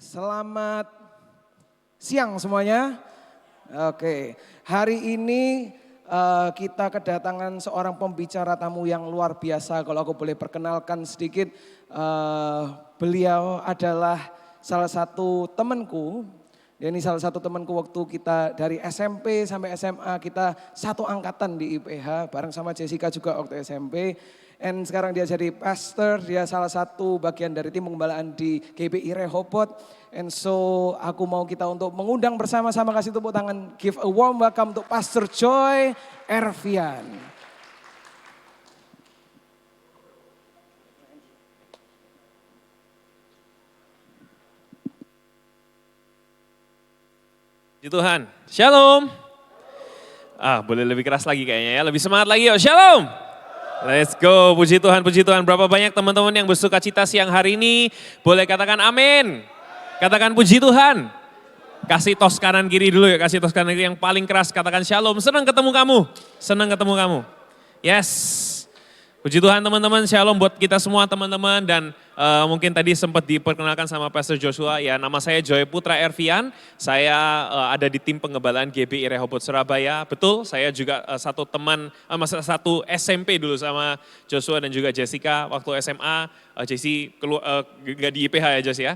Selamat siang semuanya. Oke, hari ini kita kedatangan seorang pembicara tamu yang luar biasa. Kalau aku boleh perkenalkan sedikit, beliau adalah salah satu temanku. Ini salah satu temanku waktu kita dari SMP sampai SMA, kita satu angkatan di IPH bareng sama Jessica juga waktu SMP. And sekarang dia jadi pastor, dia salah satu bagian dari tim penggembalaan di GBI Rehoboth. And so aku mau kita untuk mengundang bersama-sama, kasih tepuk tangan, give a warm welcome untuk Pastor Joy Ervian. Puji Tuhan, Shalom. Boleh lebih keras lagi kayaknya ya, lebih semangat lagi yuk, Shalom. Let's go, puji Tuhan, puji Tuhan. Berapa banyak teman-teman yang bersuka cita siang hari ini, boleh katakan amin. Katakan puji Tuhan. Kasih tos kanan kiri dulu ya, kasih tos kanan kiri yang paling keras, katakan Shalom. Senang ketemu kamu, senang ketemu kamu. Yes. Puji Tuhan teman-teman, Shalom buat kita semua teman-teman, dan mungkin tadi sempat diperkenalkan sama Pastor Joshua, ya nama saya Joy Putra Ervian, saya ada di tim penggembalaan GBI Rehoboth Surabaya. Betul, saya juga satu satu SMP dulu sama Joshua dan juga Jessica waktu SMA. Jessie gak di IPH ya Josh ya,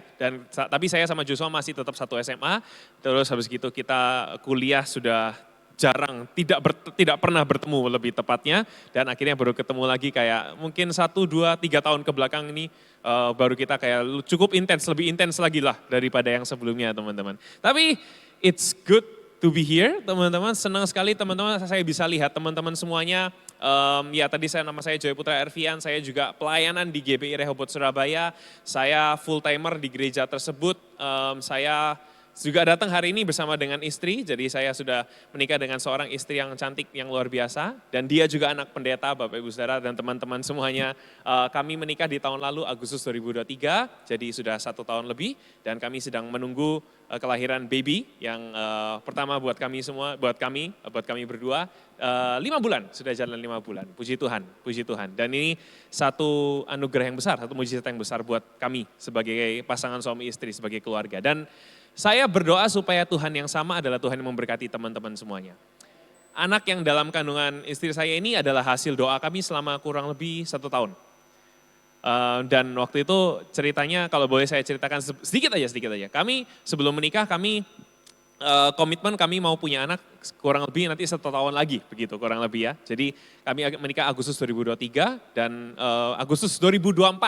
tapi saya sama Joshua masih tetap satu SMA, terus habis gitu kita kuliah sudah jarang, tidak pernah bertemu lebih tepatnya, dan akhirnya baru ketemu lagi kayak mungkin 1, 2, 3 tahun ke belakang ini baru kita kayak cukup intens, lebih intens lagi lah daripada yang sebelumnya teman-teman. Tapi it's good to be here teman-teman, senang sekali teman-teman saya bisa lihat teman-teman semuanya. Ya tadi nama saya Joy Putra Ervian, saya juga pelayanan di GBI Rehoboth Surabaya, saya full timer di gereja tersebut, saya juga datang hari ini bersama dengan istri, jadi saya sudah menikah dengan seorang istri yang cantik, yang luar biasa. Dan dia juga anak pendeta, Bapak Ibu Saudara dan teman-teman semuanya. Kami menikah di tahun lalu, Agustus 2023, jadi sudah 1 tahun lebih. Dan kami sedang menunggu kelahiran baby yang pertama buat kami semua, buat kami berdua. 5 bulan, sudah jalan 5 bulan, puji Tuhan, puji Tuhan. Dan ini satu anugerah yang besar, satu mujizat yang besar buat kami sebagai pasangan suami istri, sebagai keluarga. Dan saya berdoa supaya Tuhan yang sama adalah Tuhan yang memberkati teman-teman semuanya. Anak yang dalam kandungan istri saya ini adalah hasil doa kami selama kurang lebih 1 tahun. Dan waktu itu ceritanya kalau boleh saya ceritakan sedikit aja. Kami sebelum menikah komitmen kami mau punya anak kurang lebih nanti 1 tahun lagi begitu kurang lebih ya. Jadi kami menikah Agustus 2023 dan Agustus 2024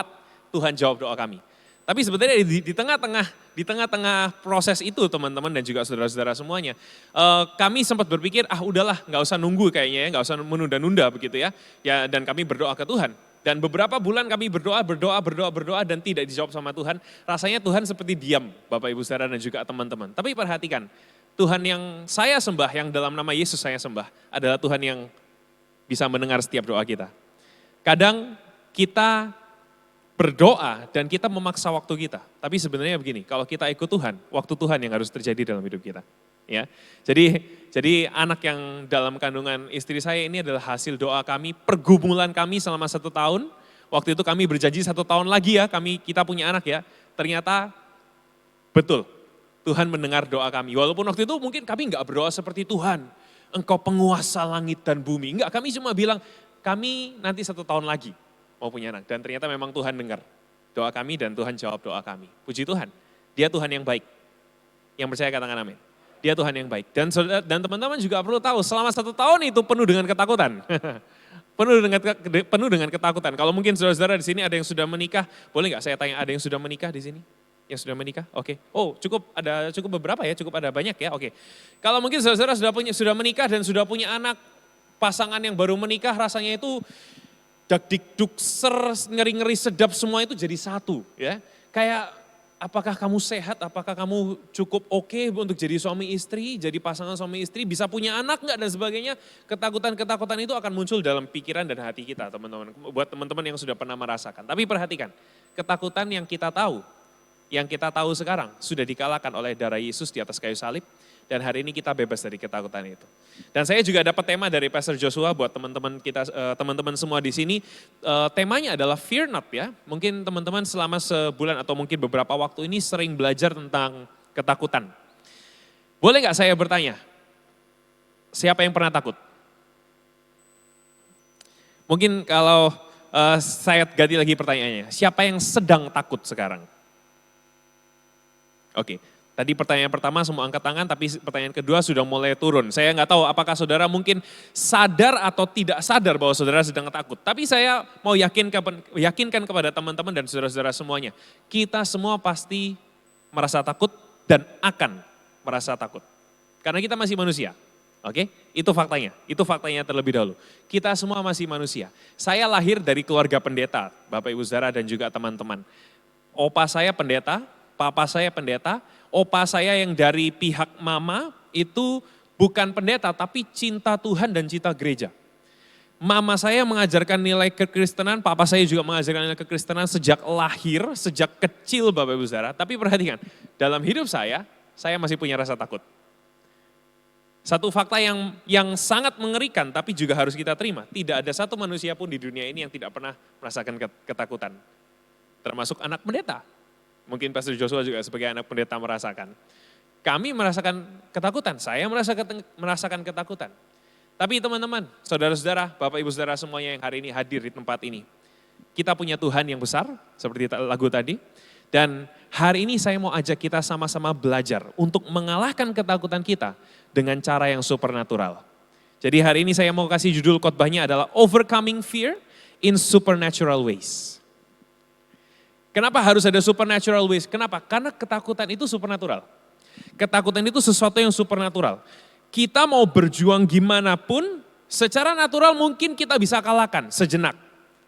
Tuhan jawab doa kami. Tapi sebenarnya di tengah-tengah proses itu teman-teman dan juga saudara-saudara semuanya, kami sempat berpikir udahlah nggak usah nunggu kayaknya ya, nggak usah menunda-nunda begitu ya. Ya dan kami berdoa ke Tuhan. Dan beberapa bulan kami berdoa dan tidak dijawab sama Tuhan. Rasanya Tuhan seperti diam Bapak Ibu Saudara dan juga teman-teman. Tapi perhatikan, Tuhan yang saya sembah, yang dalam nama Yesus saya sembah, adalah Tuhan yang bisa mendengar setiap doa kita. Kadang kita berdoa dan kita memaksa waktu kita. Tapi sebenarnya begini, kalau kita ikut Tuhan, waktu Tuhan yang harus terjadi dalam hidup kita. Ya, jadi anak yang dalam kandungan istri saya ini adalah hasil doa kami, pergumulan kami selama 1 tahun. Waktu itu kami berjanji 1 tahun lagi ya, kita punya anak ya. Ternyata betul, Tuhan mendengar doa kami. Walaupun waktu itu mungkin kami enggak berdoa seperti Tuhan, Engkau penguasa langit dan bumi. Enggak, kami cuma bilang, kami nanti 1 tahun lagi mau punya anak. Dan ternyata memang Tuhan dengar doa kami dan Tuhan jawab doa kami. Puji Tuhan, Dia Tuhan yang baik. Yang percaya katakan amin. Dia Tuhan yang baik. Dan teman-teman juga perlu tahu, selama 1 tahun itu penuh dengan ketakutan. penuh dengan ketakutan. Kalau mungkin saudara-saudara di sini ada yang sudah menikah, boleh nggak saya tanya ada yang sudah menikah di sini? Yang sudah menikah? Oke. Oh, cukup beberapa ya, cukup ada banyak ya. Oke. Kalau mungkin saudara-saudara sudah menikah dan sudah punya anak, pasangan yang baru menikah rasanya itu dak-dik-duk, ngeri-ngeri sedap semua itu jadi satu ya. Kayak apakah kamu sehat, apakah kamu cukup oke untuk jadi suami istri, jadi pasangan suami istri, bisa punya anak enggak dan sebagainya. Ketakutan-ketakutan itu akan muncul dalam pikiran dan hati kita teman-teman. Buat teman-teman yang sudah pernah merasakan. Tapi perhatikan, ketakutan yang kita tahu sekarang sudah dikalahkan oleh darah Yesus di atas kayu salib. Dan hari ini kita bebas dari ketakutan itu. Dan saya juga dapat tema dari Pastor Joshua buat teman-teman kita, teman-teman semua di sini. Temanya adalah fear not ya. Mungkin teman-teman selama sebulan atau mungkin beberapa waktu ini sering belajar tentang ketakutan. Boleh nggak saya bertanya, siapa yang pernah takut? Mungkin kalau saya ganti lagi pertanyaannya, siapa yang sedang takut sekarang? Oke. Tadi pertanyaan pertama semua angkat tangan, tapi pertanyaan kedua sudah mulai turun. Saya nggak tahu apakah saudara mungkin sadar atau tidak sadar bahwa saudara sedang takut. Tapi saya mau yakinkan kepada teman-teman dan saudara-saudara semuanya. Kita semua pasti merasa takut dan akan merasa takut. Karena kita masih manusia. Oke, itu faktanya. Itu faktanya terlebih dahulu. Kita semua masih manusia. Saya lahir dari keluarga pendeta, Bapak Ibu Saudara dan juga teman-teman. Opa saya pendeta, papa saya pendeta, opa saya yang dari pihak mama itu bukan pendeta tapi cinta Tuhan dan cinta gereja. Mama saya mengajarkan nilai kekristenan, papa saya juga mengajarkan nilai kekristenan sejak lahir, sejak kecil Bapak Ibu Saudara. Tapi perhatikan, dalam hidup saya masih punya rasa takut. Satu fakta yang sangat mengerikan tapi juga harus kita terima. Tidak ada satu manusia pun di dunia ini yang tidak pernah merasakan ketakutan. Termasuk anak pendeta. Mungkin Pastor Joshua juga sebagai anak pendeta merasakan. Kami merasakan ketakutan, saya merasakan ketakutan. Tapi teman-teman, saudara-saudara, Bapak Ibu Saudara semuanya yang hari ini hadir di tempat ini. Kita punya Tuhan yang besar, seperti lagu tadi. Dan hari ini saya mau ajak kita sama-sama belajar untuk mengalahkan ketakutan kita dengan cara yang supernatural. Jadi hari ini saya mau kasih judul khotbahnya adalah Overcoming Fear in Supernatural Ways. Kenapa harus ada supernatural ways? Kenapa? Karena ketakutan itu supernatural. Ketakutan itu sesuatu yang supernatural. Kita mau berjuang gimana pun, secara natural mungkin kita bisa kalahkan sejenak.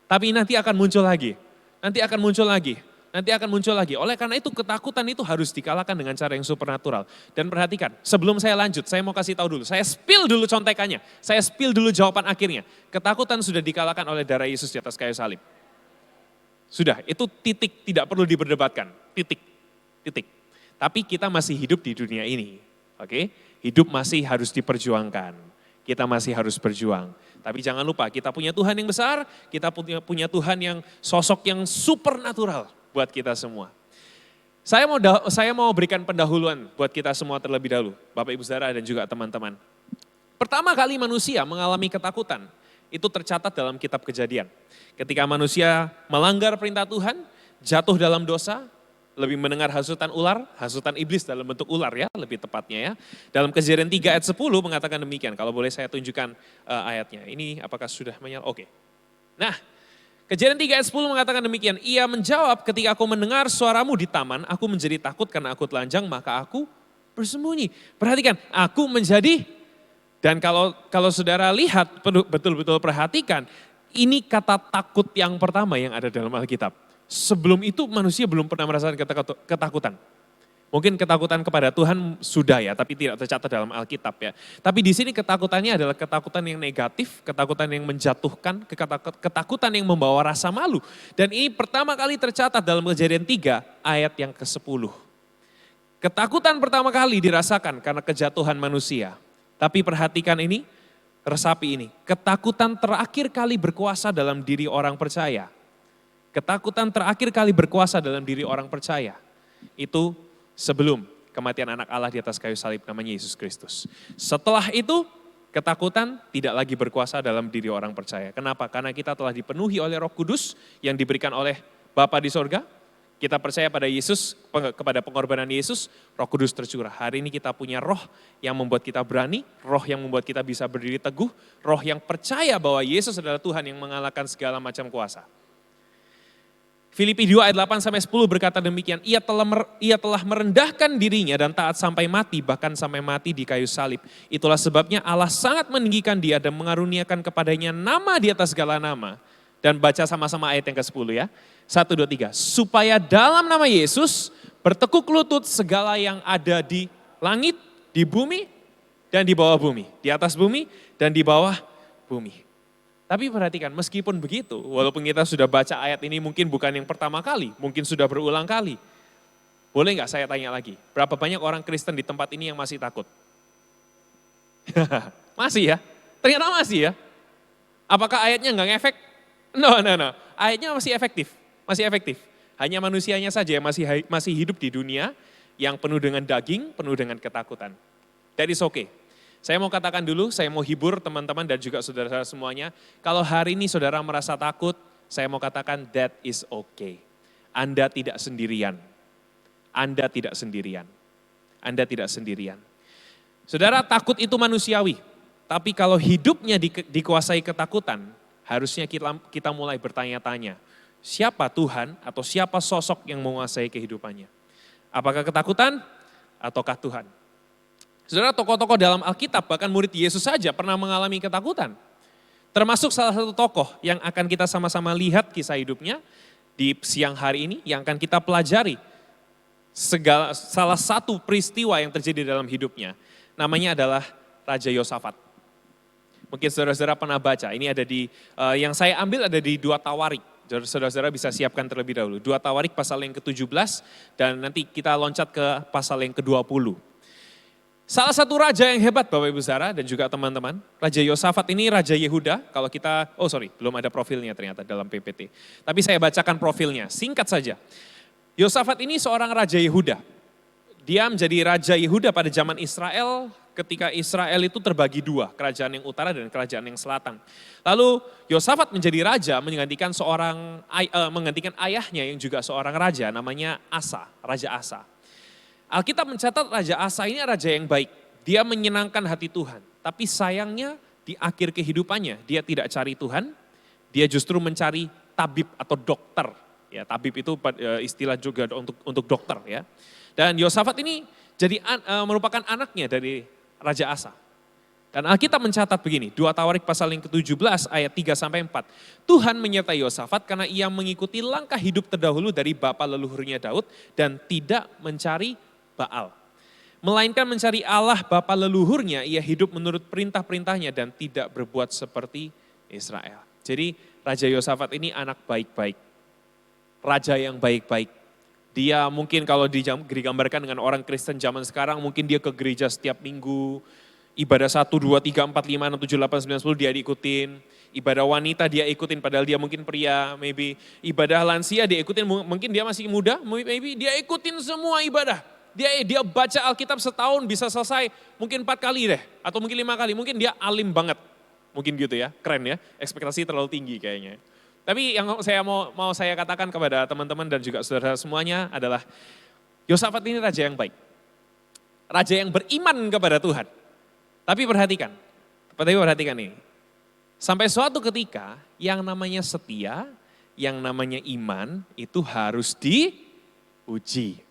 Tapi nanti akan muncul lagi. Nanti akan muncul lagi. Nanti akan muncul lagi. Oleh karena itu ketakutan itu harus dikalahkan dengan cara yang supernatural. Dan perhatikan, sebelum saya lanjut, saya mau kasih tahu dulu. Saya spill dulu contekannya. Saya spill dulu jawaban akhirnya. Ketakutan sudah dikalahkan oleh darah Yesus di atas kayu salib. Sudah, itu titik, tidak perlu diperdebatkan. Titik. Tapi kita masih hidup di dunia ini. Oke? Hidup masih harus diperjuangkan. Kita masih harus berjuang. Tapi jangan lupa, kita punya Tuhan yang besar, kita punya Tuhan yang sosok yang supernatural buat kita semua. Saya mau berikan pendahuluan buat kita semua terlebih dahulu, Bapak Ibu Saudara dan juga teman-teman. Pertama kali manusia mengalami ketakutan, itu tercatat dalam kitab Kejadian. Ketika manusia melanggar perintah Tuhan, jatuh dalam dosa, lebih mendengar hasutan ular, hasutan iblis dalam bentuk ular ya, lebih tepatnya ya. Dalam Kejadian 3 ayat 10 mengatakan demikian, kalau boleh saya tunjukkan ayatnya. Ini apakah sudah menyala? Oke. Nah, Kejadian 3 ayat 10 mengatakan demikian, ia menjawab ketika aku mendengar suaramu di taman, aku menjadi takut karena aku telanjang, maka aku bersembunyi. Perhatikan, aku menjadi, dan kalau saudara lihat, betul-betul perhatikan, ini kata takut yang pertama yang ada dalam Alkitab. Sebelum itu manusia belum pernah merasakan ketakutan. Mungkin ketakutan kepada Tuhan sudah ya, tapi tidak tercatat dalam Alkitab ya. Tapi di sini ketakutannya adalah ketakutan yang negatif, ketakutan yang menjatuhkan, ketakutan yang membawa rasa malu. Dan ini pertama kali tercatat dalam Kejadian 3 ayat yang ke-10. Ketakutan pertama kali dirasakan karena kejatuhan manusia. Tapi perhatikan ini, resapi ini. Ketakutan terakhir kali berkuasa dalam diri orang percaya. Ketakutan terakhir kali berkuasa dalam diri orang percaya. Itu sebelum kematian anak Allah di atas kayu salib namanya Yesus Kristus. Setelah itu ketakutan tidak lagi berkuasa dalam diri orang percaya. Kenapa? Karena kita telah dipenuhi oleh Roh Kudus yang diberikan oleh Bapa di sorga. Kita percaya pada Yesus, kepada pengorbanan Yesus, Roh Kudus tercurah. Hari ini kita punya roh yang membuat kita berani, roh yang membuat kita bisa berdiri teguh, roh yang percaya bahwa Yesus adalah Tuhan yang mengalahkan segala macam kuasa. Filipi 2 ayat 8-10 berkata demikian, ia telah merendahkan dirinya dan taat sampai mati, bahkan sampai mati di kayu salib. Itulah sebabnya Allah sangat meninggikan dia dan mengaruniakan kepadanya nama di atas segala nama. Dan baca sama-sama ayat yang ke-10 ya. 1, 2, 3. Supaya dalam nama Yesus bertekuk lutut segala yang ada di langit, di bumi, dan di bawah bumi. Di atas bumi dan di bawah bumi. Tapi perhatikan, meskipun begitu, walaupun kita sudah baca ayat ini mungkin bukan yang pertama kali, mungkin sudah berulang kali. Boleh nggak saya tanya lagi, berapa banyak orang Kristen di tempat ini yang masih takut? Masih ya? Ternyata masih ya? Apakah ayatnya nggak ngefek? No. Ayatnya masih efektif. Masih efektif. Hanya manusianya saja yang masih hidup di dunia yang penuh dengan daging, penuh dengan ketakutan. That is okay. Saya mau katakan dulu, saya mau hibur teman-teman dan juga saudara-saudara semuanya. Kalau hari ini saudara merasa takut, saya mau katakan that is okay. Anda tidak sendirian. Anda tidak sendirian. Anda tidak sendirian. Saudara, takut itu manusiawi. Tapi kalau hidupnya dikuasai ketakutan, harusnya kita mulai bertanya-tanya, siapa Tuhan atau siapa sosok yang menguasai kehidupannya? Apakah ketakutan ataukah Tuhan? Saudara, tokoh-tokoh dalam Alkitab, bahkan murid Yesus saja pernah mengalami ketakutan. Termasuk salah satu tokoh yang akan kita sama-sama lihat kisah hidupnya di siang hari ini, yang akan kita pelajari salah satu peristiwa yang terjadi dalam hidupnya. Namanya adalah Raja Yosafat. Mungkin saudara-saudara pernah baca, ini ada yang saya ambil ada di 2 Tawarik. Saudara-saudara bisa siapkan terlebih dahulu. 2 Tawarik pasal yang ke-17 dan nanti kita loncat ke pasal yang ke-20. Salah satu raja yang hebat Bapak Ibu Saudara dan juga teman-teman. Raja Yosafat ini Raja Yehuda, kalau kita, belum ada profilnya ternyata dalam PPT. Tapi saya bacakan profilnya, singkat saja. Yosafat ini seorang Raja Yehuda. Dia menjadi Raja Yehuda pada zaman Israel, ketika Israel itu terbagi 2, kerajaan yang utara dan kerajaan yang selatan. Lalu Yosafat menjadi raja menggantikan ayahnya yang juga seorang raja namanya Asa, Raja Asa. Alkitab mencatat Raja Asa ini raja yang baik, dia menyenangkan hati Tuhan. Tapi sayangnya di akhir kehidupannya dia tidak cari Tuhan, dia justru mencari tabib atau dokter. Ya, tabib itu istilah juga untuk dokter ya. Dan Yosafat ini merupakan anaknya dari Raja Asa. Dan Alkitab mencatat begini, 2 Tawarik pasal yang ke-17 ayat 3-4. Tuhan menyertai Yosafat karena ia mengikuti langkah hidup terdahulu dari bapa leluhurnya Daud dan tidak mencari Baal. Melainkan mencari Allah bapa leluhurnya, ia hidup menurut perintah-perintahnya dan tidak berbuat seperti Israel. Jadi Raja Yosafat ini anak baik-baik. Raja yang baik-baik. Dia mungkin kalau digambarkan dengan orang Kristen zaman sekarang, mungkin dia ke gereja setiap minggu, ibadah 1, 2, 3, 4, 5, 6, 7, 8, 9, 10 dia diikutin. Ibadah wanita dia ikutin padahal dia mungkin pria, maybe. Ibadah lansia dia ikutin, mungkin dia masih muda, maybe dia ikutin semua ibadah. Dia baca Alkitab setahun bisa selesai mungkin 4 kali deh, atau mungkin 5 kali, mungkin dia alim banget. Mungkin gitu ya, keren ya, ekspektasi terlalu tinggi kayaknya. Tapi yang mau saya katakan kepada teman-teman dan juga saudara semuanya adalah Yosafat ini raja yang baik. Raja yang beriman kepada Tuhan. Tapi perhatikan ini. Sampai suatu ketika yang namanya setia, yang namanya iman itu harus diuji.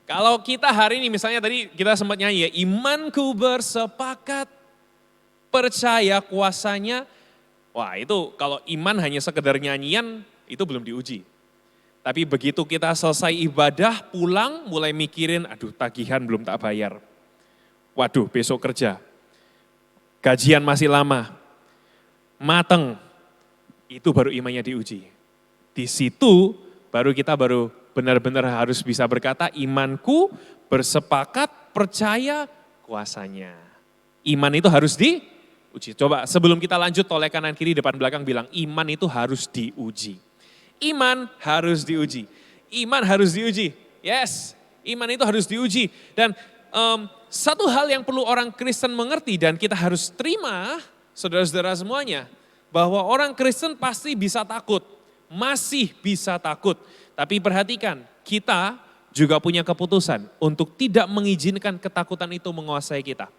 Kalau kita hari ini misalnya tadi kita sempat nyanyi ya, imanku bersepakat percaya kuasanya. Wah itu kalau iman hanya sekedar nyanyian itu belum diuji. Tapi begitu kita selesai ibadah pulang mulai mikirin aduh tagihan belum tak bayar. Waduh besok kerja. Gajian masih lama. Mateng. Itu baru imannya diuji. Di situ kita benar-benar harus bisa berkata imanku bersepakat percaya kuasanya. Iman itu harus diuji. Coba sebelum kita lanjut toleh kanan kiri depan belakang bilang iman itu harus diuji. Iman harus diuji. Iman harus diuji. Yes, iman itu harus diuji. Dan satu hal yang perlu orang Kristen mengerti dan kita harus terima saudara-saudara semuanya. Bahwa orang Kristen pasti bisa takut. Masih bisa takut. Tapi perhatikan kita juga punya keputusan untuk tidak mengizinkan ketakutan itu menguasai kita.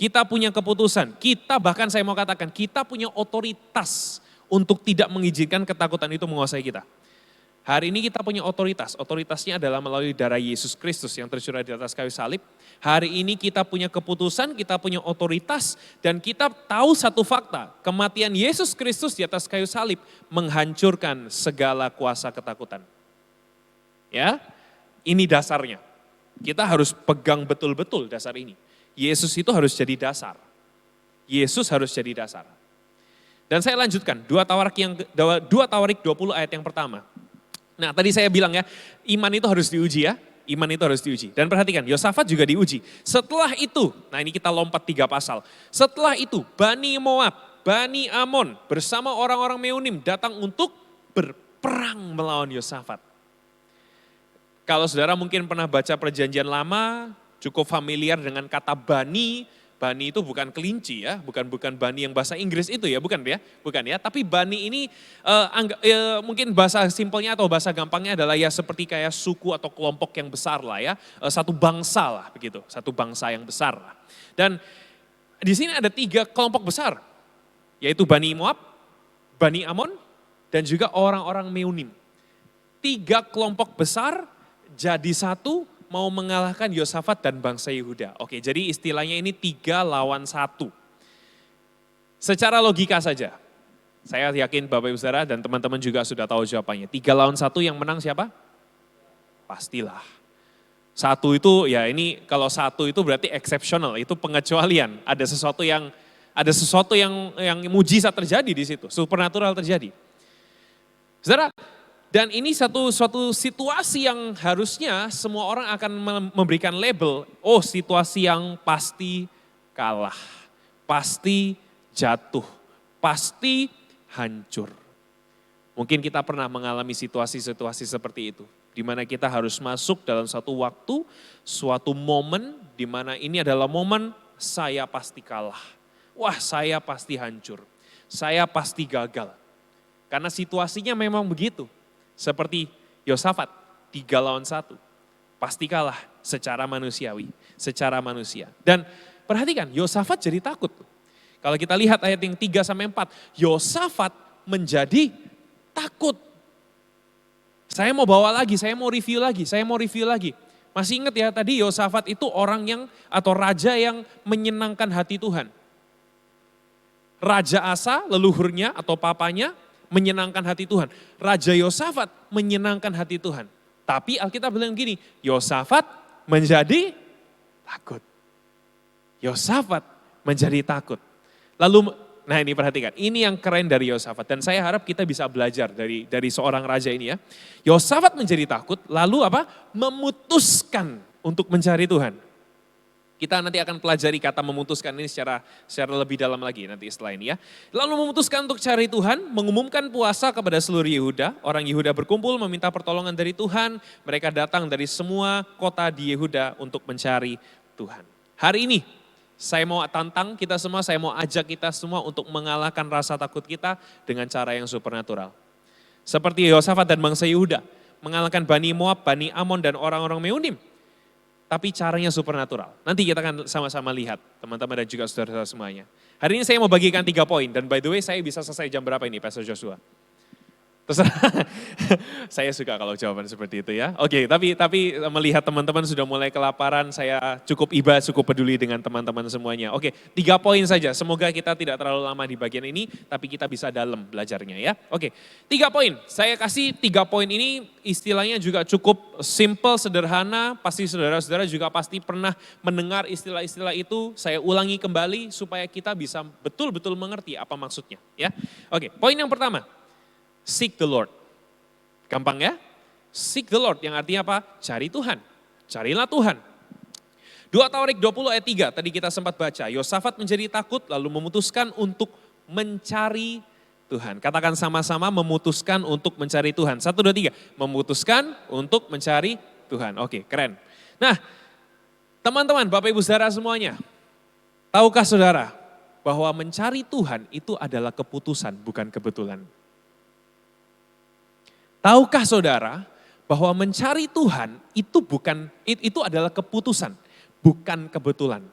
Kita punya keputusan, bahkan saya mau katakan, kita punya otoritas untuk tidak mengizinkan ketakutan itu menguasai kita. Hari ini kita punya otoritasnya adalah melalui darah Yesus Kristus yang tercurah di atas kayu salib. Hari ini kita punya keputusan, kita punya otoritas, dan kita tahu satu fakta, kematian Yesus Kristus di atas kayu salib menghancurkan segala kuasa ketakutan. Ya, ini dasarnya. Kita harus pegang betul-betul dasar ini. Yesus itu harus jadi dasar. Yesus harus jadi dasar. Dan saya lanjutkan, 2 Tawarik 20 ayat yang pertama. Nah tadi saya bilang ya, iman itu harus diuji ya. iman itu harus diuji. Dan perhatikan, Yosafat juga diuji. Setelah itu, nah ini kita lompat 3 pasal. Setelah itu, Bani Moab, Bani Amon bersama orang-orang Meunim datang untuk berperang melawan Yosafat. Kalau saudara mungkin pernah baca perjanjian lama, cukup familiar dengan kata Bani. Bani itu bukan kelinci ya, bukan Bani yang bahasa Inggris itu ya, bukan ya. Tapi Bani ini mungkin bahasa simpelnya atau bahasa gampangnya adalah ya seperti kayak suku atau kelompok yang besar lah ya, satu bangsa lah begitu, satu bangsa yang besar lah. Dan di sini ada 3 kelompok besar, yaitu Bani Moab, Bani Amon, dan juga orang-orang Meunim. 3 kelompok besar jadi satu, mau mengalahkan Yosafat dan bangsa Yehuda. Oke, jadi istilahnya ini 3 lawan 1. Secara logika saja, saya yakin Bapak Ibu Saudara dan teman-teman juga sudah tahu jawabannya. 3 lawan 1 yang menang siapa? Pastilah. 1 itu ya ini kalau 1 itu berarti exceptional, itu pengecualian. Ada sesuatu yang mujizat terjadi di situ, supernatural terjadi. Saudara, dan ini suatu situasi yang harusnya semua orang akan memberikan label, oh situasi yang pasti kalah, pasti jatuh, pasti hancur. Mungkin kita pernah mengalami situasi-situasi seperti itu, di mana kita harus masuk dalam satu waktu, suatu momen, di mana ini adalah momen saya pasti kalah. Wah saya pasti hancur, saya pasti gagal. Karena situasinya memang begitu. Seperti Yosafat, 3 lawan 1. Pasti kalah secara manusiawi, secara manusia. Dan perhatikan, Yosafat jadi takut. Kalau kita lihat ayat yang 3 sampai 4, Yosafat menjadi takut. Saya mau bawa lagi, saya mau review lagi. Masih ingat ya tadi Yosafat itu orang yang atau raja yang menyenangkan hati Tuhan. Raja Asa, leluhurnya atau papanya, menyenangkan hati Tuhan. Raja Yosafat menyenangkan hati Tuhan. Tapi Alkitab bilang gini, Yosafat menjadi takut. Yosafat menjadi takut. Lalu, nah ini perhatikan, ini yang keren dari Yosafat. Dan saya harap kita bisa belajar dari seorang raja ini ya. Yosafat menjadi takut, lalu apa? Memutuskan untuk mencari Tuhan. Kita nanti akan pelajari kata memutuskan ini secara lebih dalam lagi nanti setelah ini ya. Lalu memutuskan untuk cari Tuhan, mengumumkan puasa kepada seluruh Yehuda. Orang Yehuda berkumpul meminta pertolongan dari Tuhan. Mereka datang dari semua kota di Yehuda untuk mencari Tuhan. Hari ini saya mau tantang kita semua, saya mau ajak kita semua untuk mengalahkan rasa takut kita dengan cara yang supernatural. Seperti Yosafat dan bangsa Yehuda, mengalahkan Bani Moab, Bani Amon dan orang-orang Meunim. Tapi caranya supernatural. Nanti kita akan sama-sama lihat teman-teman dan juga saudara-saudara semuanya. Hari ini saya mau bagikan 3 poin. Dan by the way saya bisa selesai jam berapa ini Pastor Joshua? Terserah. Saya suka kalau jawaban seperti itu ya. Oke, tapi melihat teman-teman sudah mulai kelaparan, saya cukup iba, cukup peduli dengan teman-teman semuanya. Oke, 3 poin saja. Semoga kita tidak terlalu lama di bagian ini, tapi kita bisa dalam belajarnya ya. Oke, 3 poin. Saya kasih 3 poin ini istilahnya juga cukup simple, sederhana. Pasti saudara-saudara juga pasti pernah mendengar istilah-istilah itu. Saya ulangi kembali supaya kita bisa betul-betul mengerti apa maksudnya ya. Oke, poin yang pertama. Seek the Lord. Gampang ya? Seek the Lord yang artinya apa? Cari Tuhan. Carilah Tuhan. 2 Tawarik 20 ayat 3 tadi kita sempat baca. Yosafat menjadi takut lalu memutuskan untuk mencari Tuhan. Katakan sama-sama memutuskan untuk mencari Tuhan. 1, 2, 3. Memutuskan untuk mencari Tuhan. Oke, keren. Nah, teman-teman, Bapak Ibu Saudara semuanya. Tahukah saudara bahwa mencari Tuhan itu adalah keputusan bukan kebetulan. Tahukah saudara bahwa mencari Tuhan itu adalah keputusan, bukan kebetulan.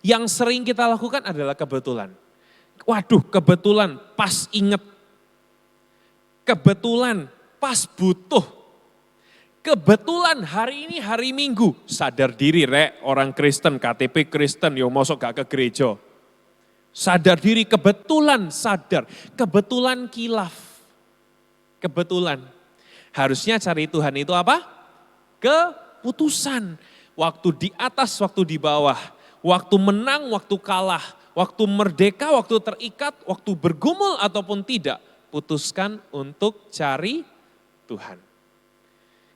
Yang sering kita lakukan adalah kebetulan. Waduh, kebetulan pas inget. Kebetulan pas butuh. Kebetulan hari ini hari Minggu, sadar diri rek orang Kristen, KTP Kristen, yo mosok gak ke gereja. Sadar diri, kebetulan sadar, kebetulan kilaf. Kebetulan. Harusnya cari Tuhan itu apa? Keputusan. Waktu di atas, waktu di bawah. Waktu menang, waktu kalah. Waktu merdeka, waktu terikat, waktu bergumul ataupun tidak. Putuskan untuk cari Tuhan.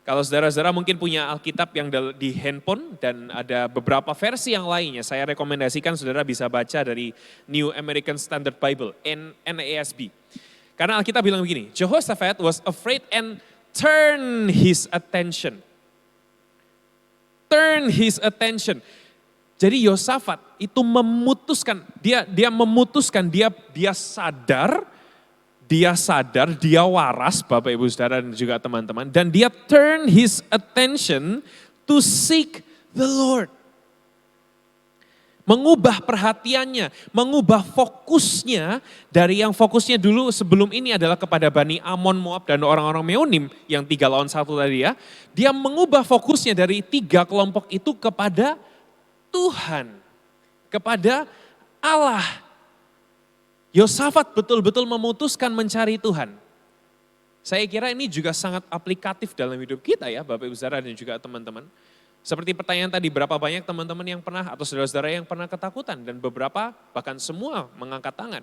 Kalau saudara-saudara mungkin punya Alkitab yang di handphone dan ada beberapa versi yang lainnya, saya rekomendasikan saudara bisa baca dari New American Standard Bible, NASB. Karena Alkitab bilang begini, Jehoshaphat was afraid and turned his attention. Turn his attention. Jadi Yosafat itu memutuskan, dia sadar, dia waras Bapak Ibu Saudara dan juga teman-teman. Dan dia turn his attention to seek the Lord. Mengubah perhatiannya, mengubah fokusnya dari yang fokusnya dulu sebelum ini adalah kepada Bani Amon, Moab dan orang-orang Meonim yang 3 lawan 1 tadi ya. Dia mengubah fokusnya dari 3 kelompok itu kepada Tuhan, kepada Allah. Yosafat betul-betul memutuskan mencari Tuhan. Saya kira ini juga sangat aplikatif dalam hidup kita ya Bapak Ibu Saudara dan juga teman-teman. Seperti pertanyaan tadi, berapa banyak teman-teman yang pernah atau saudara-saudara yang pernah ketakutan dan beberapa bahkan semua mengangkat tangan.